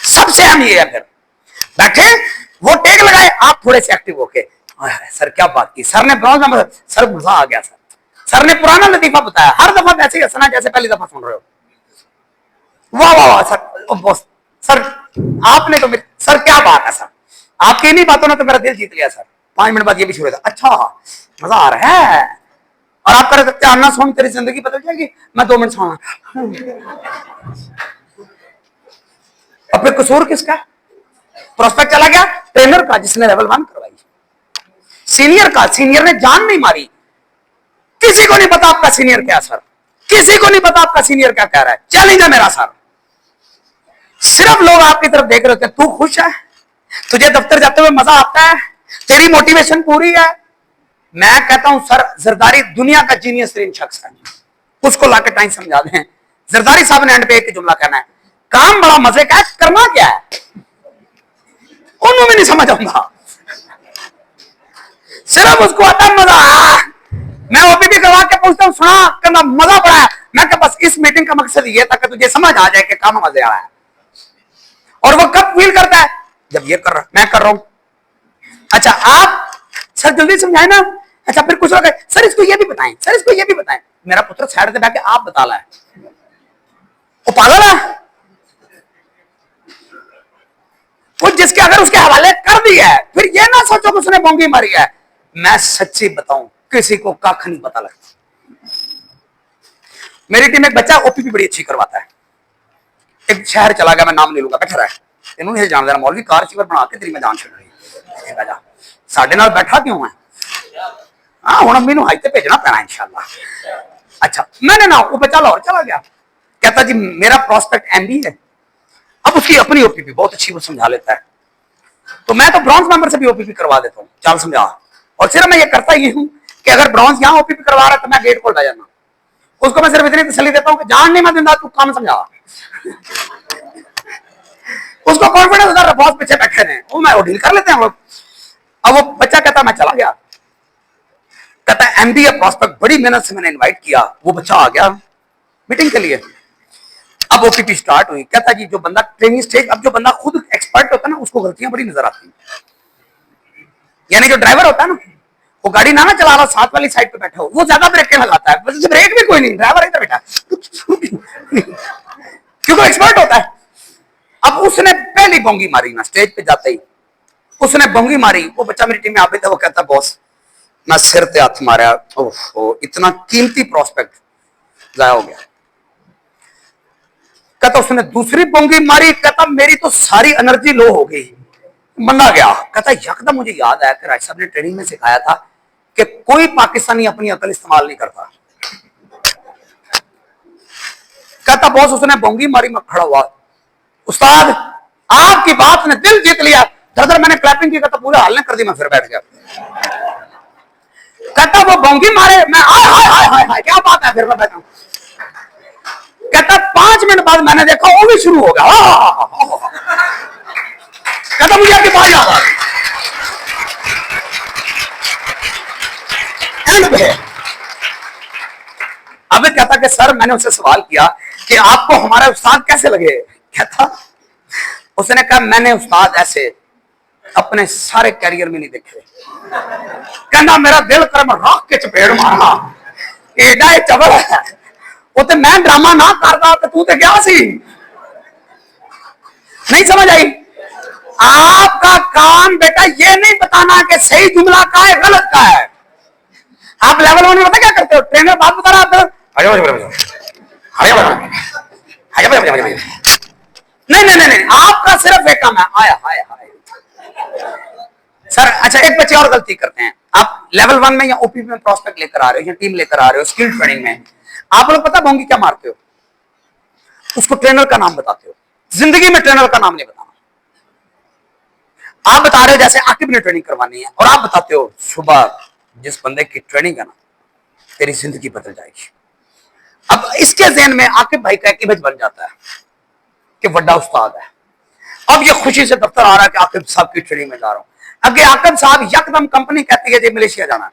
Speaker 1: सबसे अहम ये है। फिर बैठे वो टेक लगाए, आप थोड़े से एक्टिव होके सर क्या बात की, सर ने ब्रॉन्ज नंबर, सर मजा आ गया सर ने पुराना लतीफा बताया, हर दफा वैसे ही हंसना जैसे पहली दफा सुन रहे हो, वाह वाह वाह सर, सर आपने तो सर क्या बात है सर, आपकी इन्हीं बातों ने तो मेरा दिल जीत लिया सर। 5 मिनट बाद ये भी शुरू होता, अच्छा मजा आ रहा है, और आप कर सकते आना सुन तेरी जिंदगी बदल जाएगी, मैं 2 मिनट सोना। अब फिर कसूर किसका? प्रोस्पेक्ट चला गया ट्रेनर का जिसने लेवल 1 करवाई, सीनियर का, सीनियर ने जान नहीं मारी, किसी को नहीं पता आपका सीनियर क्या सर, किसी को नहीं पता आपका सीनियर क्या कह रहा है, चैलेंज है मेरा सर, सिर्फ लोग आपकी तरफ देख रहे होते हैं, तू खुश है, तुझे दफ्तर जाते हुए मजा आता है, तेरी मोटिवेशन पूरी है। मैं कहता हूं सर जरदारी दुनिया का जीनियस तरीन शख्स है, उसको लाकर टाइम समझा दें। जरदारी साहब ने एंड पे एक जुमला कहना है, काम बड़ा मजे का है, करना क्या है, उन्होंने भी नहीं समझ आऊंगा, सिर्फ उसको आता है मजा। मैं ओपीपी करवा के पूछता हूं सुना करना मजा पड़ा है, मैं क्या बस इस मीटिंग का मकसद ये था कि तुझे समझ आ जाए कि काम मजे आ रहा है, और वो कब फील करता है जब ये कर रहा मैं कर रहा हूं। अच्छा आप सर जल्दी समझाए ना, अच्छा फिर कुछ लोग सर इसको ये भी बताएं, सर इसको ये भी बताएं, मेरा पुत्र साइड से बैठ के आप बता रहा है, वो पागल है, वो जिसके अगर उसके हवाले कर दिया है फिर ये ना सोचो कि उसने बोंगी मारी है। मैं सच्ची बताऊं किसी को कख नहीं पता लगता। मेरी टीम में एक बच्चा ओपीपी बड़ी अच्छी करवाता है, एक शहर चला गया, मैं नाम नहीं लूंगा, बैठा रहा इन्होंने जान देना मौलवी कार चीवर बना के तेरी मैं जान छड़ रही जा साडे नाल बैठा क्यों है, हाँ हुण मैनू हाई ते भेजना पैना इंशाल्लाह। अच्छा मैंने ना वो बच्चा लाहौर चला गया, कहता जी मेरा प्रोस्पेक्ट एमबी है, अब उसकी अपनी ओपीपी बहुत अच्छी वो समझा लेता है, तो मैं तो ब्रॉन्ज मेंबर से भी ओपीपी करवा देता हूँ, चल समझा, और सिर्फ मैं ये करता ही हूँ कि अगर ब्रॉन्ज यहाँ ओपीपी करवा रहा है तो मैं गेट खोल जाना, उसको मैं सिर्फ इतनी तसल्ली देता हूँ कि जान नहीं मैं दिंदा तू काम समझा, उसको कॉन्फिडेंस होता है बॉस पीछे बैठे रहे वो मैं डील कर लेते हैं। अब वो बच्चा कहता मैं चला गया, कहता है एमबीए प्रॉस्पेक्ट, बड़ी मेहनत से मैंने इनवाइट किया, वो बच्चा आ गया मीटिंग के लिए। अब ओपीपी स्टार्ट हुई। कहता जी जो बंदा ट्रेनिंग स्टेज, अब जो बंदा खुद एक्सपर्ट होता है ना उसको गलतियां बड़ी नजर आती हैं। यानी जो ड्राइवर होता है ना, वो गाड़ी ना चला रहा, साथ वाली साइड पे बैठा हो, वो ज्यादा ब्रेक लगाता है, बस ब्रेक भी कोई नहीं, ड्राइवर इधर बैठा क्योंकि एक्सपर्ट होता है। अब उसने पहली बोंगी मारी ना, स्टेज पे जाते ही उसने बोंगी मारी, वो बच्चा मेरी टीम में आप था, वो कहता बॉस मैं सिर पे हाथ मारा, ओहो इतना कीमती प्रोस्पेक्ट जाया हो गया। कहता उसने दूसरी बोंगी मारी, कहता मेरी तो सारी एनर्जी लो हो गई, बंदा गया। कहता यकदम मुझे याद आया कि राज साहब ने ट्रेनिंग में सिखाया था कि कोई पाकिस्तानी अपनी अकल इस्तेमाल नहीं करता। कहता बॉस उसने बोंगी मारी, मैं खड़ा हुआ, उस्ताद आपकी बात ने दिल जीत लिया, धर मैंने क्लैपिंग की, कहता पूरे हाल कर दी, मैं फिर बैठ गया। कहता वो बोंगी मारे, मैं हाय हाय हाय हाय हाय क्या बात है, फिर मैं बैठा। कहता 5 मिनट बाद मैंने देखा वो भी शुरू हो गया। कहता मुझे आपकी बात याद आ गई। अब कहता कि सर मैंने उससे सवाल किया कि आपको हमारा उस्ताद कैसे लगे। कहता उसने कहा मैंने उस्ताद ऐसे अपने सारे कैरियर में नहीं देखे। कहना मेरा दिल कर मैं रख के चपेड़ मारना, एडा चबल है वो, तो मैं ड्रामा ना करता तो तू तो क्या सी। नहीं समझ आई? आपका काम बेटा ये नहीं बताना कि सही जुमला का है गलत का है। आप लेवल 1 में पता क्या करते हो, ट्रेनर बात बता रहा नहीं नहीं नहीं, आपका सिर्फ एक काम है आया हाय हाय। सर अच्छा एक बच्चे और गलती करते हैं, आप लेवल 1 में या ओपी में प्रोस्पेक्ट लेकर आ रहे हो या टीम लेकर आ रहे हो स्किल ट्रेनिंग में, आप लोग पता बोंगी क्या मारते हो, उसको ट्रेनर का नाम बताते हो। जिंदगी में ट्रेनर का नाम नहीं बताना। आप बता रहे हो जैसे आकिब ने ट्रेनिंग करवानी है और आप बताते हो सुबह जिस बंदे की ट्रेनिंग है ना तेरी जिंदगी बदल जाएगी। अब इसके ज़हन में आकिब भाई का एक इमेज बन जाता है कि बड़ा उस्ताद है। अब ये खुशी से दफ्तर आ रहा है कि आकिब साहब की ट्रेनिंग में जा रहा हूं। अगे आकिब साहब यकदम कंपनी कहती है जी मलेशिया जाना है।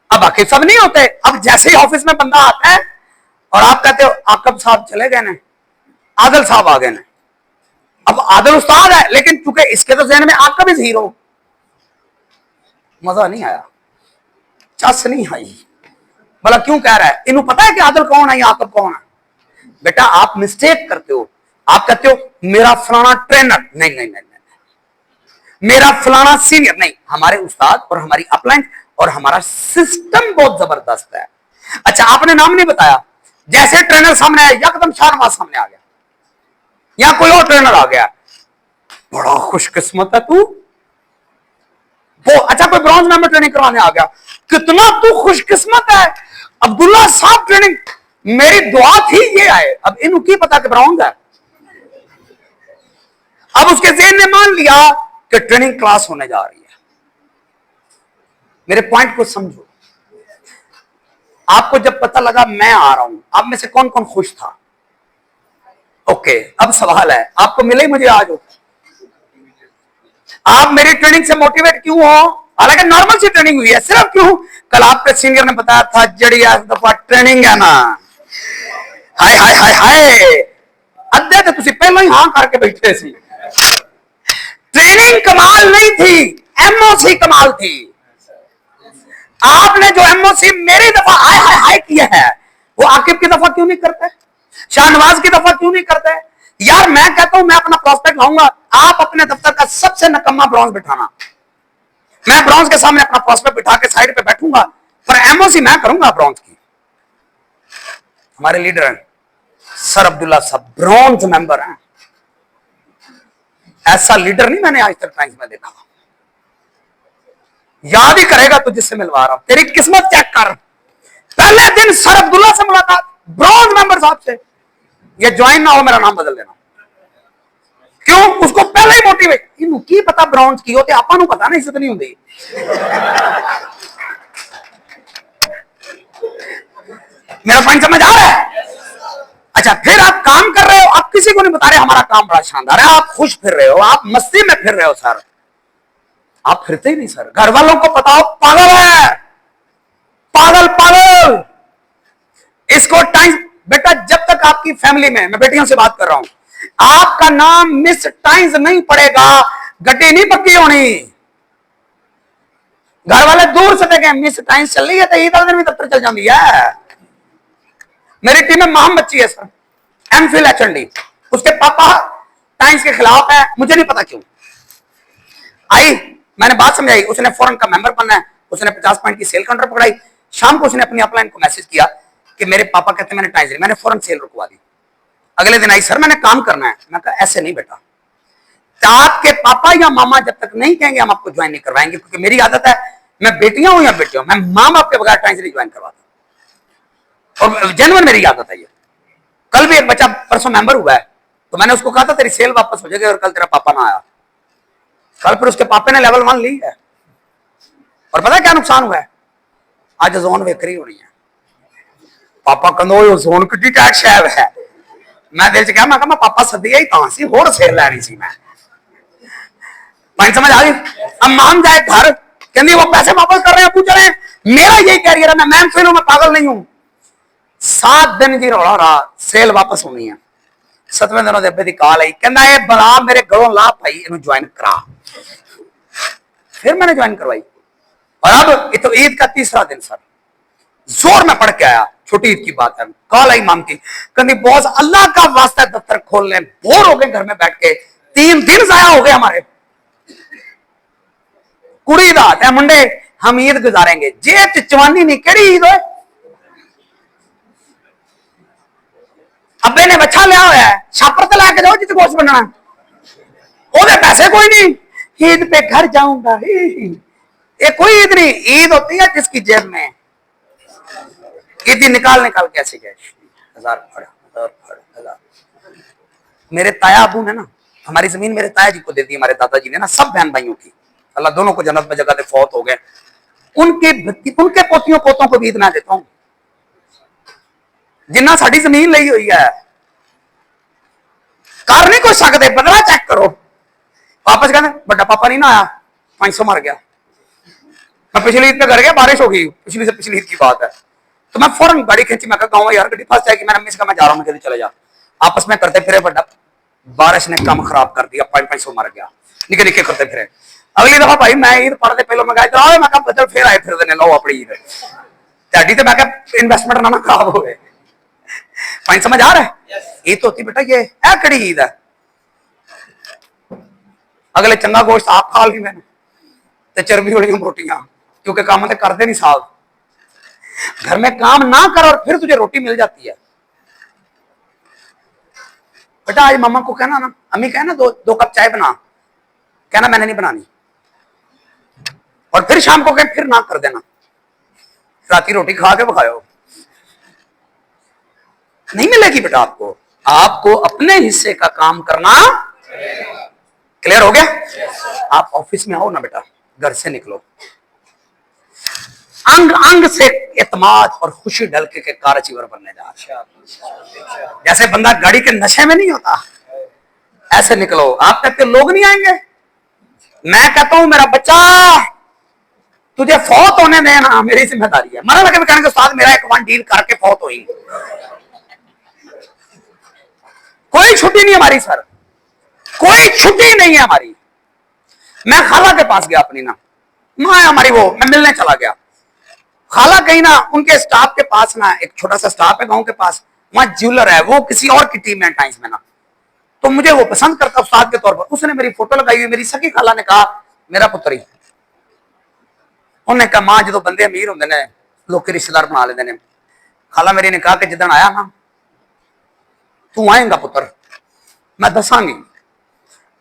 Speaker 1: अब आकिब साहब नहीं होते। अब जैसे ही ऑफिस में बंदा आता है और आप कहते हो आकिब साहब चले गए ना, आदिल साहब आ गए ना। अब आदिल उस्ताद है लेकिन चूंकि इसके तो ज़हन में आकिब इज हीरो, मजा नहीं आया, चस नहीं आई। भला क्यों कह रहा है, इन्हों पता है कि आदिल कौन है या आकिब कौन है। बेटा आप मिस्टेक करते हो, आप कहते हो मेरा फलाना ट्रेनर, नहीं नहीं नहीं नहीं, मेरा फलाना सीनियर नहीं, हमारे उस्ताद और हमारी अपलाइन और हमारा सिस्टम बहुत जबरदस्त है। अच्छा आपने नाम नहीं बताया, जैसे ट्रेनर सामने आया यकदम शाहनवाज सामने आ गया या कोई और ट्रेनर आ गया, बड़ा खुशकिस्मत है तू। वो अच्छा कोई ब्रॉन्ज मेंबर ट्रेनिंग करवाने आ गया, कितना तू खुशकिस्मत है। अब्दुल्ला साहब ट्रेनिंग, मेरी दुआ थी ये आए। अब इन्हों की पता कि ब्रॉन्ज है। अब उसके ज़हन ने मान लिया कि ट्रेनिंग क्लास होने जा रही है। मेरे पॉइंट को समझो। आपको जब पता लगा मैं आ रहा हूं, आप में से कौन कौन खुश था? ओके अब सवाल है आपको मिले ही मुझे आज हो, आप मेरी ट्रेनिंग से मोटिवेट क्यों हो? हालांकि नॉर्मल सी ट्रेनिंग हुई है, सिर्फ क्यों? कल आपके सीनियर ने बताया था जड़ी दफा ट्रेनिंग है ना, हाय हाय हाय हाय अद्धे तो तुम पहले ही हां करके बैठे सी। ट्रेनिंग कमाल नहीं थी, एमओसी कमाल थी। आपने जो एमओसी मेरी दफा हाय हाय हाय किया है वो आकिब की दफा क्यों नहीं करते, शाहनवाज की दफा क्यों नहीं करते? यार मैं कहता हूं मैं अपना प्रोस्पेक्ट लाऊंगा, आप अपने दफ्तर का सबसे नकम्मा ब्रॉन्ज बिठाना, मैं ब्रॉन्ज के सामने अपना प्रोस्पेक्ट बिठा के साइड पे बैठूंगा, पर एमओसी मैं करूंगा ब्रॉन्ज की। हमारे लीडर हैं सर अब्दुल्ला साहब, ब्रॉन्ज मेंबर हैं। ऐसा लीडर नहीं मैंने आज तक टाइम्स में देखा। याद ही करेगा तो जिससे मिलवा रहा हूं, तेरी किस्मत चेक कर। पहले दिन सर अब्दुल्ला से मुलाकात, ब्रॉन्ज मेंबर साहब से, ये ज्वाइन ना हो मेरा नाम बदल देना। क्यों? उसको पहले ही मोटिवेट, इन्हों की पता ब्रॉन्ज की होते आपा पता नहीं, इज्जत नहीं होती। मेरा पॉइंट समझ आ रहा है? अच्छा फिर आप काम कर रहे हो, आप किसी को नहीं बता रहे हमारा काम बड़ा शानदार है, आप खुश फिर रहे हो, आप मस्ती में फिर रहे हो सर, आप फिरते ही नहीं सर। घर वालों को बताओ पागल है, पागल पागल। इसको टाइम, बेटा जब तक आपकी फैमिली में, मैं बेटियों से बात कर रहा हूं, आपका नाम मिस टाइम्स नहीं पड़ेगा, गड्डी नहीं पक्की होनी। घर वाले दूर से देखें मिस टाइम्स चल रही है तो ईद दिन भी दफ्तर चल जाती है। मेरी टीम में महाम बच्ची है सर, एमफिल एचएनडी, उसके पापा टाइम्स के खिलाफ है, मुझे नहीं पता क्यों। आई, मैंने बात समझाई, उसने फौरन का मेंबर बनना है, उसने 50 पॉइंट की सेल काउंटर पकड़ाई। शाम को उसने अपनी अपलाइन को मैसेज किया कि मेरे पापा कहते हैं मैंने टाइम्स ली, मैंने फौरन सेल रुकवा दी। अगले दिन आई, सर मैंने काम करना है। मैं कहा ऐसे नहीं बेटा, आपके पापा या मामा जब तक नहीं कहेंगे हम आपको ज्वाइन नहीं करवाएंगे, क्योंकि मेरी आदत है, मैं बेटियां हूं या बेटे हूं, मैं माँ बाप के बगैर टाइम्स नहीं ज्वाइन करवाता, और जेन्युइन मेरी आदत है ये। कल भी एक बच्चा परसों मेंबर हुआ है, तो मैंने उसको कहा था तेरी सेल वापस हो जाएगी, और कल तेरा पापा ना आया। कल फिर उसके पापे ने लेवल 1 ली है, और पता है क्या नुकसान हुआ है, आज जोन वेकरी हो रही है। पापा कंदो जोन की टैक्स है। मैं दिल च कहा, मैं पापा सदिया ही तां सी, होर सेल लैनी सी मैं। पॉइंट समझ आ गई। अब माम जाए घर, कहती वो पैसे वापस कर रहे हैं, पूछ रहे हैं, मेरा यही कैरियर है, मैं एमफिल हूं, मैं पागल नहीं हूं। 7 दिन की रौला रहा, सेल वापस होनी है। 7वें दिनों ਦੇ ਦੀ ਕਾਲ आई, कहना ये बड़ा मेरे घरों ला भाई, इन्हें ज्वाइन करा। फिर मैंने ज्वाइन करवाई, और अब ये तो ईद का 3रा दिन सर, जोर में पढ़ के आया, छोटी ईद की बात है। कॉल आई माम की, कहती बॉस अल्लाह का वास्ता दफ्तर खोल ले, बोर हो गए घर में बैठ के, 3 दिन जाया हो गए हमारे। कुड़ी रात है मुंडे, हम ईद गुजारेंगे, जेब च जवानी नहीं, केड़ी ईद है। अब्बे ने बच्चा लिया हुआ है, छापर तो लाके जाओ जिसे गोश्त बनना, ओदे पैसे कोई नहीं, ईद पे घर जाऊंगा। ये कोई ईद नहीं, ईद होती है जिसकी जेब में ईदी निकाल निकाल के ऐसे गए, 1000 फड़, 1000 फड़, 1000। मेरे ताया अबू ने ना हमारी जमीन मेरे ताया जी को दे दी, हमारे दादाजी ने ना, सब बहन भाइयों की, अल्लाह दोनों को जन्नत में जगह दे, फौत हो गए। उनके पोतियों पोतों को भी ईद ना देता हूं, जिन्ना साड़ी जमीन ली हुई है, कर नहीं कुछ सकते, बदला चेक करो। वापस कहते बड़ा पापा नहीं ना आया, 500 मर गया। मैं पिछली ईद पे घर गया, बारिश हो गई, पिछली से पिछली ईद की बात है, तो मैं फौरन गाड़ी खींची, मैं कहा यार गड्डी फंस जाएगी, मैंने मिस का मैं जा रहा हूँ, कहते चले जा। आपस में करते फिरे, बड़ा बारिश ने काम खराब कर दिया, 500 मर गया, निके निके करते फिरे। अगली दफा भाई मैं ईद पढ़ते पहले मैं गया, मैं बदल फिर आए, फिर देने लो अपनी ईद ढी, तो मैं इन्वेस्टमेंट ना खराब हो गए। पॉइंट समझ आ रहा है। ईद होती बेटा ये है, कड़ी ईद है। अगले चंगा गोश्त आप खा ली मैंने, तो चर्बी वाली रोटियां, क्योंकि काम तो करते नहीं साहब, घर में काम ना कर और फिर तुझे रोटी मिल जाती है। बेटा आज मम्मा को कहना ना, अम्मी कहना 2 कप चाय बना, कहना मैंने नहीं बनानी, और फिर शाम को कह फिर ना कर देना, राती रोटी खा के बखाओ, नहीं मिलेगी बेटा आपको। आपको अपने हिस्से का काम करना, क्लियर हो गया। आप ऑफिस में आओ ना बेटा, घर से निकलो, अंग अंग से एतमाद और खुशी ढल के कारचीवर बनने जा। जैसे बंदा गाड़ी के नशे में नहीं होता, ऐसे निकलो। आप कहते लोग नहीं आएंगे, मैं कहता हूं मेरा बच्चा तुझे फौत होने देना मेरी जिम्मेदारी है। मना लगे कहने के साथ मेरा एक 1 डील करके फौत हुई, कोई छुट्टी नहीं हमारी सर, कोई छुट्टी नहीं है हमारी। मैं खाला के पास गया अपनी ना, मां हमारी, वो मैं मिलने चला गया, खाला कहीं ना उनके स्टाफ के पास ना, एक छोटा सा स्टाफ है गांव के पास, वहां ज्वेलर है, वो किसी और की टीम है टाइम्स में ना, तो मुझे वो पसंद करता उस्ताद के तौर पर, उसने मेरी फोटो लगाई हुई, मेरी सखी खाला ने कहा मेरा पुत्र ही। उन्हें कहा मां जो बंदे अमीर होंगे ने लोग रिश्तेदार बना लेते हैं, खाला मेरी ने कहा कि जिदन आया ना तू आएगा पुत्र, मैं दसांगी।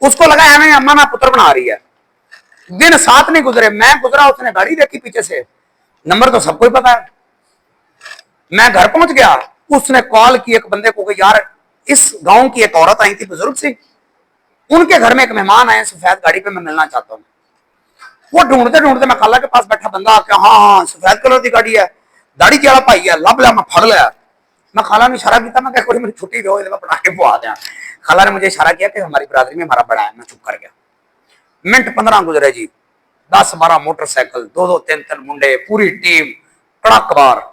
Speaker 1: उसको लगा है अम्मा ना पुत्र बना रही है। दिन 7 नहीं गुजरे, मैं गुजरा, उसने गाड़ी देखी पीछे से, नंबर तो सबको ही पता है। मैं घर पहुंच गया, उसने कॉल की एक बंदे को कि यार इस गांव की एक औरत आई थी, बुजुर्ग सी, उनके घर में एक मेहमान आए सफेद गाड़ी पे, मैं मिलना चाहता हूँ। वो ढूंढते ढूंढते मैं खाला के पास बैठा, बंदा आके हाँ सफेद कलर की गाड़ी है, दाढ़ी चला पाई है, लब लिया, मैं फड़ लिया। मैं खाला ने इशारा किया, मैं कोई मेरी छुट्टी दो, मैं पटाखे पवा दिया। खाला ने मुझे इशारा किया कि हमारी बरादरी में हमारा बड़ा है, मैं चुप कर गया। मिनट 15 गुजरे जी, 10-12 मोटरसाइकिल, 2-2 3-3 मुंडे, पूरी टीम कड़ाकबार।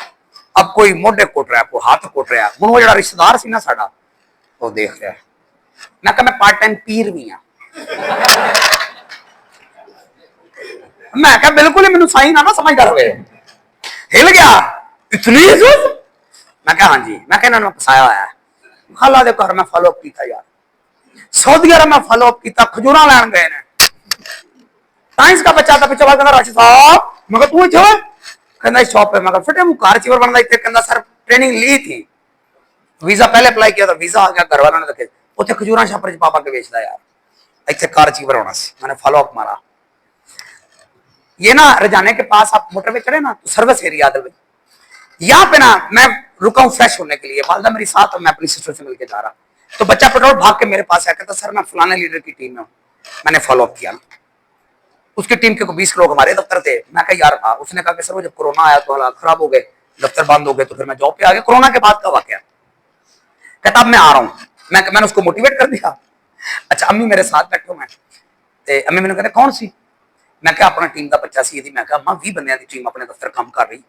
Speaker 1: अब कोई मोढे कोट रहा, कोई हाथ कोट रहा। हूँ वो जो रिश्तेदार सी ना साडा, वो देख रहा। मैं कहा मैं पार्ट टाइम पीर भी हाँ। मैं कहा बिल्कुल ही मैनू साई ना समझदार हुए। हिल गया इतनी इज्जत। मैं कहा हाँ जी। मैं कहा इन्होंने फसाया हुआ है। खाला दे घर मैं फॉलो अप किया यार, सऊदी अरब में फॉलो अप किया, खजूरा लैन गए ने। साइंस का बच्चा था पिछले बार, कहना राशिद साहब, मगर तू इथे कहना शॉप पे। मैं फिटे मुंह कार चीवर बनदा इथे, कहना सर ट्रेनिंग ली थी, वीजा पहले अप्लाई किया था, वीजा आ गया, घर वालों ने रखे उथे खजूरा छापर च पापा के बेचदा यार, इथे कार चीवर होना सी। मैंने फॉलो अप मारा। ये ना रजाने के पास आप मोटरवे चढ़े ना तो सर्विस एरिया आदल, यहाँ पे ना मैं रुका हूँ फ्रेश होने के लिए। वालदा मेरी साथ और मैं अपनी सिस्टर से मिलकर जा रहा, तो बच्चा पेट्रोल भाग के मेरे पास आया, कहता सर मैं फलाने लीडर की टीम में हूँ। मैंने फॉलो अप किया। उसकी टीम के 20 लोग हमारे दफ्तर थे। मैं कहा यार था। उसने कहा कि सर वो जब कोरोना आया तो हालात खराब हो गए, दफ्तर बंद हो गए, तो फिर मैं जॉब पे आ गया। कोरोना के बाद का वाकया। कहता अब मैं आ रहा हूँ। मैंने उसको मोटिवेट कर दिया। अच्छा अम्मी मेरे साथ बैठो, मैं अम्मी मैंने कहते कौन सी? मैं क्या अपना टीम का बच्चा सी थी। मैं अम्मा 20 बंदियां की टीम अपने दफ्तर काम कर रही।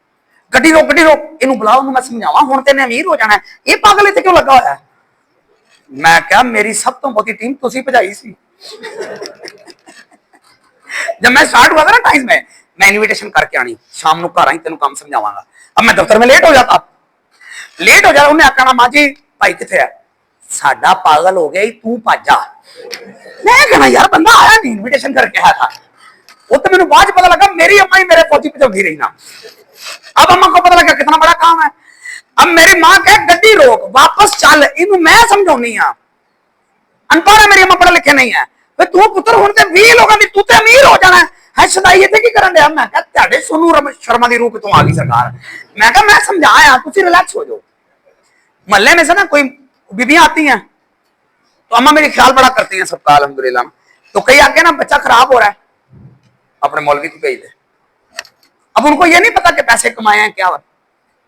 Speaker 1: गड्डी रोक इनू बुलाओ, मैं समझावा हुण तेने अमीर हो जाना है, ये पागल इत्थे क्यों लगा होया? मैं क्या मेरी सब तो बहुती टीम तुसी भजाई सी। जब मैं स्टार्ट हुआ था ना टाइम में, मैं इन्विटेशन करके आनी, शाम को घर आई तेन काम समझावांगा। अब मैं दफ्तर में लेट हो जाता, उन्हें आखना मां जी भाई किथे है? साडा पागल हो गया तू भज जा। मैं कहना यार बंदा आया नहीं, इन्विटेशन करके आया था। वो तो मैंने बाद पता लगा मेरी अम्मा ही मेरे फौजी पहुंची रही ना। अब अम्मा को पता लगा कितना बड़ा काम है। अब मेरी मां कहे गड्डी रोक वापस चल, इनू मैं समझानी हाँ। अनपढ़ है मेरी अम्मा, पढ़े लिखे नहीं है। तू पुत्र होने ते 20 लोगों की तू ते अमीर हो जाना है सदाई इत्थे की करन दे? मैं कहा तेरे सोनू शर्मा की रूह कितों आ गई सरकार। मैं कहा मैं समझाया तुसी रिलैक्स हो जाओ। मोहल्ले में से ना कोई बीबियां आती हैं तो अम्मा मेरी ख्याल बड़ा करती हैं सबका अल्हम्दुलिल्लाह। तो कई आके ना बच्चा खराब हो रहा है, अपने मौलवी को भेज दे। अब उनको ये नहीं पता कि पैसे कमाए हैं क्या,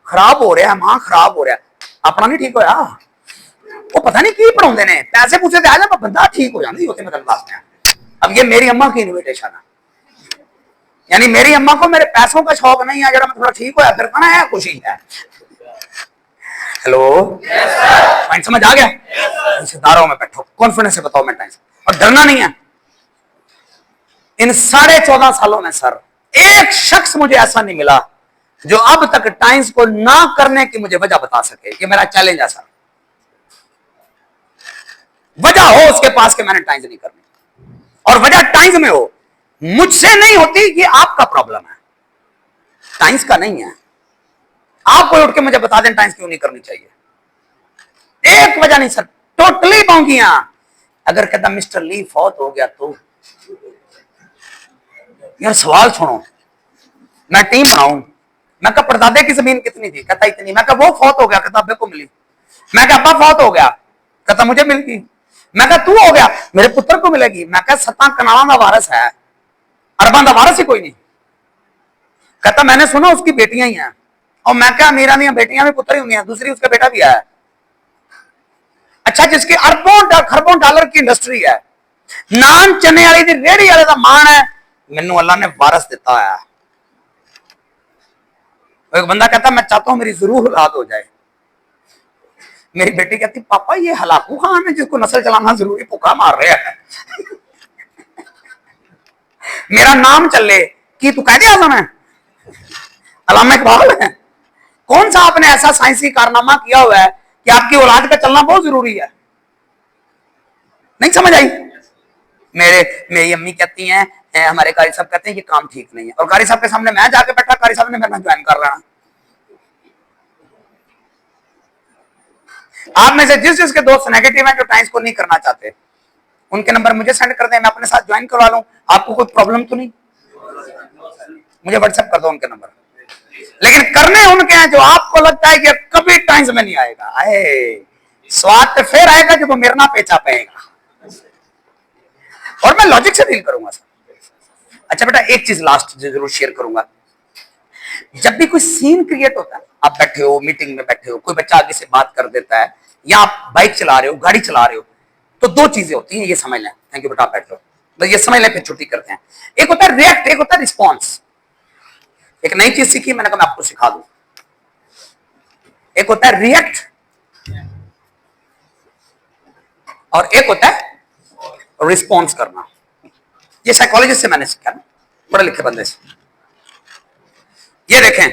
Speaker 1: खराब हो रहा है मां खराब हो रहा है, अपना नहीं ठीक होया। वो पता नहीं की पढ़ाते ने, पैसे पूछे आ जाए बंदा ठीक हो जाती होते मतलब वास्ते। अब ये मेरी अम्मा की इन्विटेशन है, यानी मेरी अम्मा को मेरे पैसों का शौक नहीं है, जरा मैं थोड़ा ठीक होया फिर ना है खुशी है। हेलो पॉइंट समझ आ गया? रिश्तेदारों में बैठो कॉन्फिडेंस से बताओ मैं टाइम्स, और डरना नहीं है। इन 14.5 सालों में सर एक शख्स मुझे ऐसा नहीं मिला जो अब तक टाइम्स को ना करने की मुझे वजह बता सके। ये मेरा चैलेंज है सर, वजह हो उसके पास कि मैंने टाइम्स नहीं करनी, और वजह टाइम्स में हो, मुझसे नहीं होती, ये आपका प्रॉब्लम है, टाइम्स का नहीं है। आप कोई उठ के मुझे बता दें टाइम्स क्यों नहीं करनी चाहिए, एक वजह नहीं सर, टोटली बोंगियां। अगर कहता मिस्टर ली फौत हो गया तो यार सवाल सुनो, मैं टीम बनाऊं, मैं कहा परदादे की जमीन कितनी थी? कहता इतनी। मैं कहा वो फौत हो गया? कहता अब्बे को मिली। मैं कहा अब्बा फौत हो गया? कहता मुझे मिल गई। मैं कहा तू हो गया? मेरे पुत्र को मिलेगी। मैं कहा 7 कनालों का वारस है, अरबां का वारस ही कोई नहीं। कहता मैंने सुना उसकी बेटियां ही हैं। और मैं क्या अमीरां दी बेटियां भी पुत्र ही होंगी, दूसरी उसका बेटा भी है। अच्छा जिसकी अरबों खरबों डॉलर की इंडस्ट्री है, नान चने वाली दी रेहड़ी वाले का मान है, मैनू अल्लाह ने वारस दिता है। एक बंदा कहता मैं चाहता हूं मेरी जरूर औलाद हो जाए। मेरी बेटी कहती पापा ये हलाकू खान है जिसको नस्ल चलाना जरूरी, भूखा मार रहे हैं। मेरा नाम चले कि तू कह दिया आजम है, अल्लामा इकबाल है। कौन सा आपने ऐसा साइंसी कारनामा किया हुआ है कि आपकी औलाद का चलना बहुत जरूरी है? नहीं समझ आई? मेरी अम्मी कहती हैं, हमारे कारी साहब कहते हैं ये काम ठीक नहीं है, और कारी साहब के सामने मैं जाके बैठा, कारी साहब ने मेरा ज्वाइन कर लेना। आप में से जिस जिसके दोस्त नेगेटिव हैं जो टाइम्स को नहीं करना चाहते, उनके नंबर मुझे सेंड कर दें, मैं अपने साथ ज्वाइन करवा लूं। आपको कोई प्रॉब्लम तो नहीं? मुझे व्हाट्सएप कर दो उनके नंबर। लेकिन करने उनके हैं जो आपको लगता है कि कभी टाइम्स में नहीं आएगा। आए स्वाद तो फिर आएगा जब वो मेरा ना पेचा पाएगा, और मैं लॉजिक से डील करूंगा सर। अच्छा बेटा एक चीज लास्ट जरूर शेयर करूंगा, जब भी कोई सीन क्रिएट होता है, आप बैठे हो मीटिंग में बैठे हो, कोई बच्चा आगे से बात कर देता है, या आप बाइक चला रहे हो गाड़ी चला रहे हो, तो 2 चीजें होती हैं, ये समझ लें। थैंक यू बेटा, आप बैठ लो। बस ये समझ लें, फिर छुट्टी करते हैं। एक होता है रिएक्ट, एक होता है रिस्पॉन्स। एक नई चीज सीखी मैंने कहा मैं आपको सिखा दूं। एक होता है रिएक्ट और एक होता है रिस्पॉन्स करना। ये साइकोलॉजिस्ट से मैंने सीखा ना, पढ़े लिखे बंदे से। ये देखें,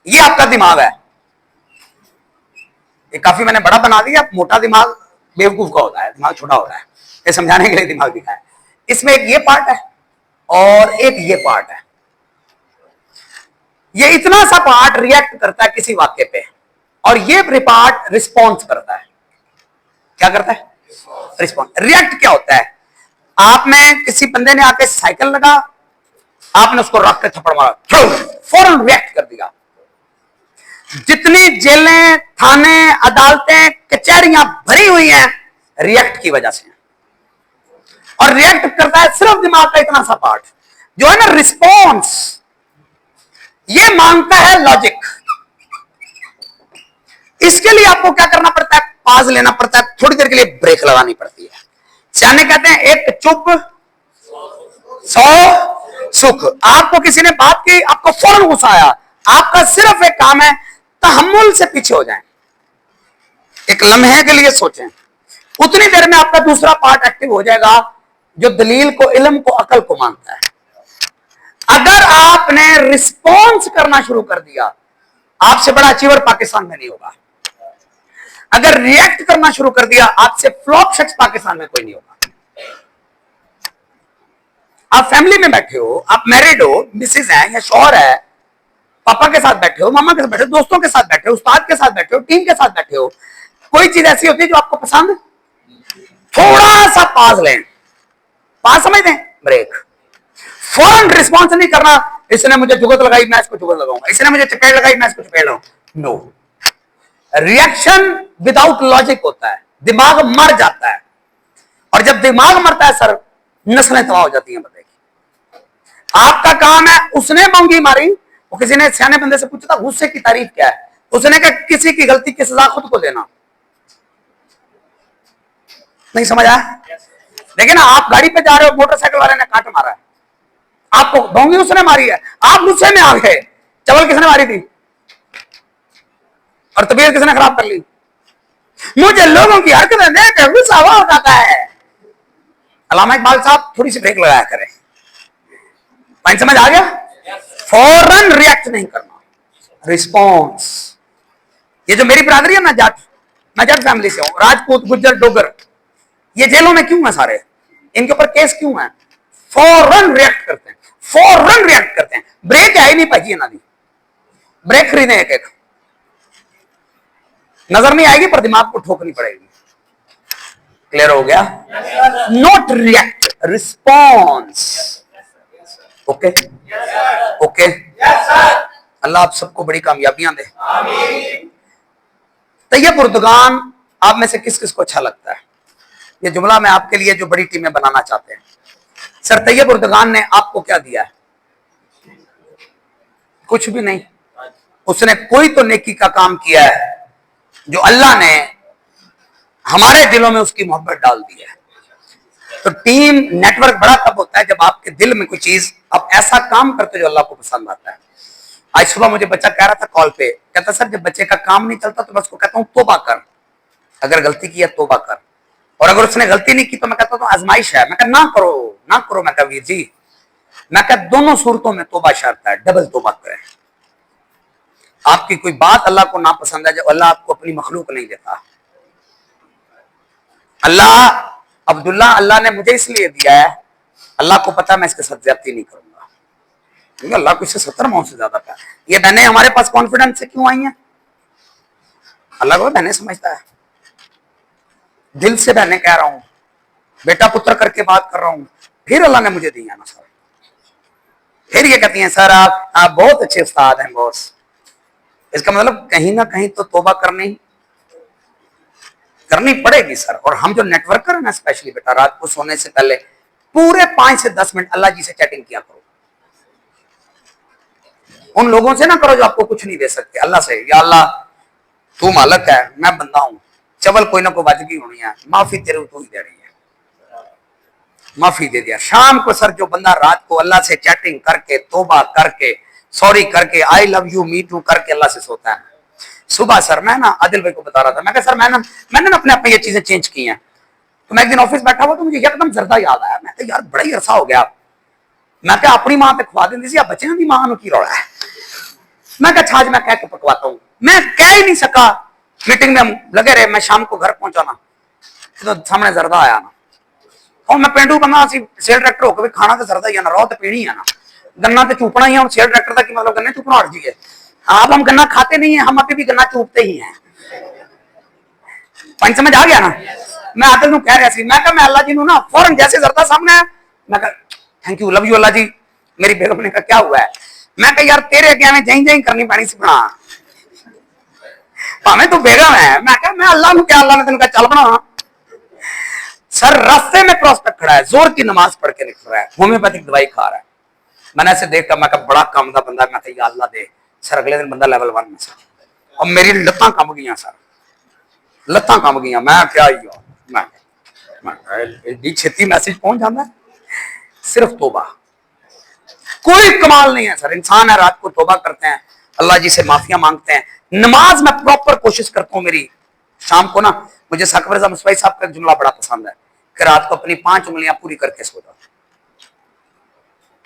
Speaker 1: ये आपका दिमाग है, ये काफी मैंने बड़ा बना दिया। मोटा दिमाग बेवकूफ का होता है, दिमाग छोटा होता है, ये समझाने के लिए दिमाग दिखा है। इसमें एक ये पार्ट है और एक ये पार्ट है। ये इतना सा पार्ट रिएक्ट करता है किसी वाक्य पे और ये पार्ट रिस्पॉन्स करता है। क्या करता है? रिस्पॉन्स। रिएक्ट क्या होता है? आप में किसी बंदे ने आके साइकिल लगा, आपने उसको रख के थप्पड़ मारा, फौरन रिएक्ट कर दिया। जितनी जेलें, थाने, अदालतें, कचहरियां भरी हुई हैं रिएक्ट की वजह से। और रिएक्ट करता है सिर्फ दिमाग का इतना सा पार्ट जो है ना रिस्पॉन्स। ये मांगता है लॉजिक। इसके लिए आपको क्या करना पड़ता है? पाज लेना पड़ता है, थोड़ी देर के लिए ब्रेक लगानी पड़ती है। सियाने कहते हैं एक चुप 100 सुख। आपको किसी ने बात की, आपको फौरन गुस्सा आया, आपका सिर्फ एक काम है तहम्मुल से पीछे हो जाएं, एक लम्हे के लिए सोचें। उतनी देर में आपका दूसरा पार्ट एक्टिव हो जाएगा जो दलील को, इल्म को, अकल को मानता है। अगर आपने रिस्पॉन्स करना शुरू कर दिया, आपसे बड़ा अचीवर पाकिस्तान में नहीं होगा। अगर रिएक्ट करना शुरू कर दिया, आपसे फ्लॉप शख्स पाकिस्तान में कोई नहीं होगा। आप फैमिली में बैठे हो, आप मैरिड हो, मिसेज है या शौहर है, पापा के साथ बैठे हो, मामा के साथ बैठे हो, दोस्तों के साथ बैठे हो, उस्ताद के साथ बैठे हो, टीम के साथ बैठे हो, कोई चीज ऐसी होती है जो आपको पसंद, थोड़ा सा पाज लें। पाज समझते हैं? ब्रेक। फौरन रिस्पॉन्स नहीं करना, इसने मुझे जुगत लगाई मैं इसको जुगत लगाऊंगा, इसने मुझे चपेट लगाई मैं इसको चपेट लगाऊंगा। नो, रिएक्शन विदाउट लॉजिक होता है, दिमाग मर जाता है। और जब दिमाग मरता है सर, नस्लें तबाह हो जाती हैं बंदे की। आपका काम है, उसने मोंगी मारी, वो किसी ने सियाने बंदे से पूछा था गुस्से की तारीफ क्या है, उसने कहा किसी की गलती की सजा खुद को देना। नहीं समझ आया? लेकिन आप गाड़ी पे जा रहे हो, मोटरसाइकिल वाले ने काट मारा है, आपको भोंगी उसने मारी है, आप गुस्से में आ गए, चवल किसने मारी थी और तबीयत किसने खराब कर ली? मुझे लोगों की हरकतें देख गुस्सा हो जाता है। अल्लामा इकबाल साहब थोड़ी सी ब्रेक लगाया करें। पॉइंट समझ आ गया? फौरन रिएक्ट नहीं करना, रिस्पॉन्स। ये जो मेरी बिरादरी है, मैं जट फैमिली से हूं, राजपूत, गुज्जर, डोगर, ये जेलों में क्यों है सारे? इनके ऊपर केस क्यों है? फौरन रिएक्ट करते हैं, फौरन रिएक्ट करते हैं। ब्रेक है ही नहीं पाई ना दी, ब्रेक खरीदे एक एक, नजर नहीं आएगी पर दिमाग को ठोकनी पड़ेगी। क्लियर हो गया? Not react, response. Okay okay, अल्लाह आप सबको बड़ी कामयाबियां दे। तैयब उर्दगान आप में से किस किस को अच्छा लगता है? ये जुमला मैं आपके लिए जो बड़ी टीमें बनाना चाहते हैं। सर तैयब उर्दगान ने आपको क्या दिया है? कुछ भी नहीं। उसने कोई तो नेकी का काम किया है जो अल्लाह ने हमारे दिलों में उसकी मोहब्बत डाल दी है। तो टीम नेटवर्क बड़ा तब होता है जब आपके दिल में कोई चीज, आप ऐसा काम करते हो जो अल्लाह को पसंद आता है। आज सुबह मुझे बच्चा कह रहा था कॉल पे, कहता सर जब बच्चे का काम नहीं चलता तो मैं उसको कहता हूं तोबा कर, अगर गलती की है तोबा कर, और अगर उसने गलती नहीं की तो मैं कहता हूं आजमाइश है, मैं कहता ना करो ना करो, मैं कहा वीर जी, मैं कहता दोनों सूरतों में तोबा शर्त है, डबल तोबा करें। आपकी कोई बात अल्लाह को नापसंद है, जब अल्लाह आपको अपनी मखलूक नहीं देता। अल्लाह, अब्दुल्ला अल्लाह ने मुझे इसलिए दिया है, अल्लाह को पता है मैं इसके साथ ज्यादती नहीं करूंगा, क्योंकि अल्लाह को इससे 70 माओ से ज्यादा प्यार। ये बहनें हमारे पास कॉन्फिडेंस से क्यों आई हैं? अल्लाह को बहनें समझता है, दिल से बहनें कह रहा हूं, बेटा पुत्र करके बात कर रहा हूं, फिर अल्लाह ने मुझे दिया ना सर। फिर ये कहती हैं सर आप बहुत अच्छे उस्ताद हैं बॉस। इसका मतलब कहीं ना कहीं तो तौबा करनी पड़ेगी सर। और हम जो नेटवर्कर है ना, स्पेशली बेटा, रात को सोने से पहले पूरे 5 से 10 मिनट अल्लाह जी से चैटिंग किया करो। उन लोगों से ना करो जो आपको कुछ नहीं दे सकते, अल्लाह से, या अल्लाह तू मालिक है मैं बंदा हूं, चवल कोई ना कोई वाजिबी होनी है, माफी तेरे तो ही दे रही है। माफी दे दिया। शाम को सर जो बंदा रात को अल्लाह से चैटिंग करके, तोबा करके, सॉरी करके, I love you me too करके अल्लाह से सोता है, सुबह सर मैं ना आदिल भाई को बता रहा था, मैं सर मैंने ना अपने आप में ये चीजें चेंज की हैं। तो मैं एक दिन ऑफिस बैठा हुआ तो मुझे एकदम जर्दा याद आया, मैं यार बड़ा ही अरसा हो गया, मैं अपनी मां पे खुआ देती थी, बच्चे की मां की रौला है। मैं छाछ मैं कह के पकवाता हूं, मैं कह ही नहीं सका, मीटिंग में लगे रहे, मैं शाम को घर पहुंचा ना तो सामने जर्दा आया ना, और मैं पेंडू बंदा सेल डायरेक्टर होकर भी खाना तो जर्दा ही है ना, रौ तो पीनी है ना, गन्ना तो चूपना ही है। सेल डायरेक्टर का मतलब गन्ने चूपना हट जी है, आप हम गन्ना खाते नहीं है, हम अभी भी गन्ना चूपते ही हैं। पंच समझ आ गया ना। मैं आदिल कह रहा सी, मैं अल्लाह जी ना फौरन जैसे जरदा सामने आया, मैं थैंक यू लव यू अल्लाह जी। मेरी बेगम ने कहा क्या हुआ है, मैं यार तेरे अगे में जही जही करनी पैनी सी बना, भावे तू बेगम है। मैं अल्लाह क्या, अल्लाह ने तेन कहा चल बना। सर रास्ते में प्रोस्पेक्ट खड़ा है, जोर की नमाज पढ़ के निकल रहा है, होम्योपैथिक दवाई खा रहा है। मैंने ऐसे देखा, मैं बड़ा काम का बंदा, मैं या अल्लाह दे। सर अगले दिन बंदा लेवल 1 में सर, और मेरी लत्तां कम गई सर, लत्तां कम गई। मैं क्या एडी छेती मैसेज पहुंच जाता है, सिर्फ तोबा, कोई कमाल नहीं है सर। इंसान है, रात को तोबा करते हैं, अल्लाह जी से माफिया मांगते हैं। नमाज में प्रॉपर कोशिश करता हूं मेरी। शाम को ना मुझे साकबर रज़ा मुस्तफी साहब का एक जुमला बड़ा पसंद है कि रात को अपनी 5 उंगलियां पूरी करके सो जाओ।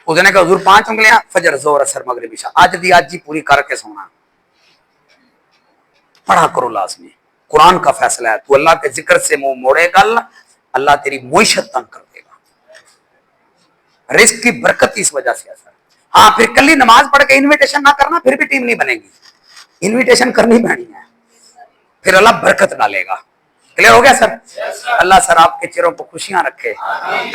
Speaker 1: उसने कहा हुजूर 5 उंगलियां फजर जोर असर मगरिब इशा आज दी आज जी पूरी करके सोना। पढ़ा करो लाजमी, कुरान का फैसला है, तू अल्लाह के जिक्र से मुंह मोड़ेगा, अल्लाह तेरी मुईशत तंग कर देगा। रिस्क की बरकत इस वजह से है सर। हाँ फिर कल ही नमाज पढ़ के इन्विटेशन ना करना, फिर भी टीम नहीं बनेगी, इन्विटेशन करनी पैनी है, फिर अल्लाह बरकत डालेगा। क्लियर हो गया सर? अल्लाह सर आपके चेहरों को खुशियां रखे,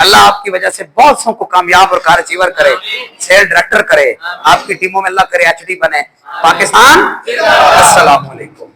Speaker 1: अल्लाह आपकी वजह से बहुत सौ को कामयाब और कारजीवर करे, सेल डायरेक्टर करे, आपकी टीमों में अल्लाह करे एचडी बने। पाकिस्तान। अस्सलाम वालेकुम।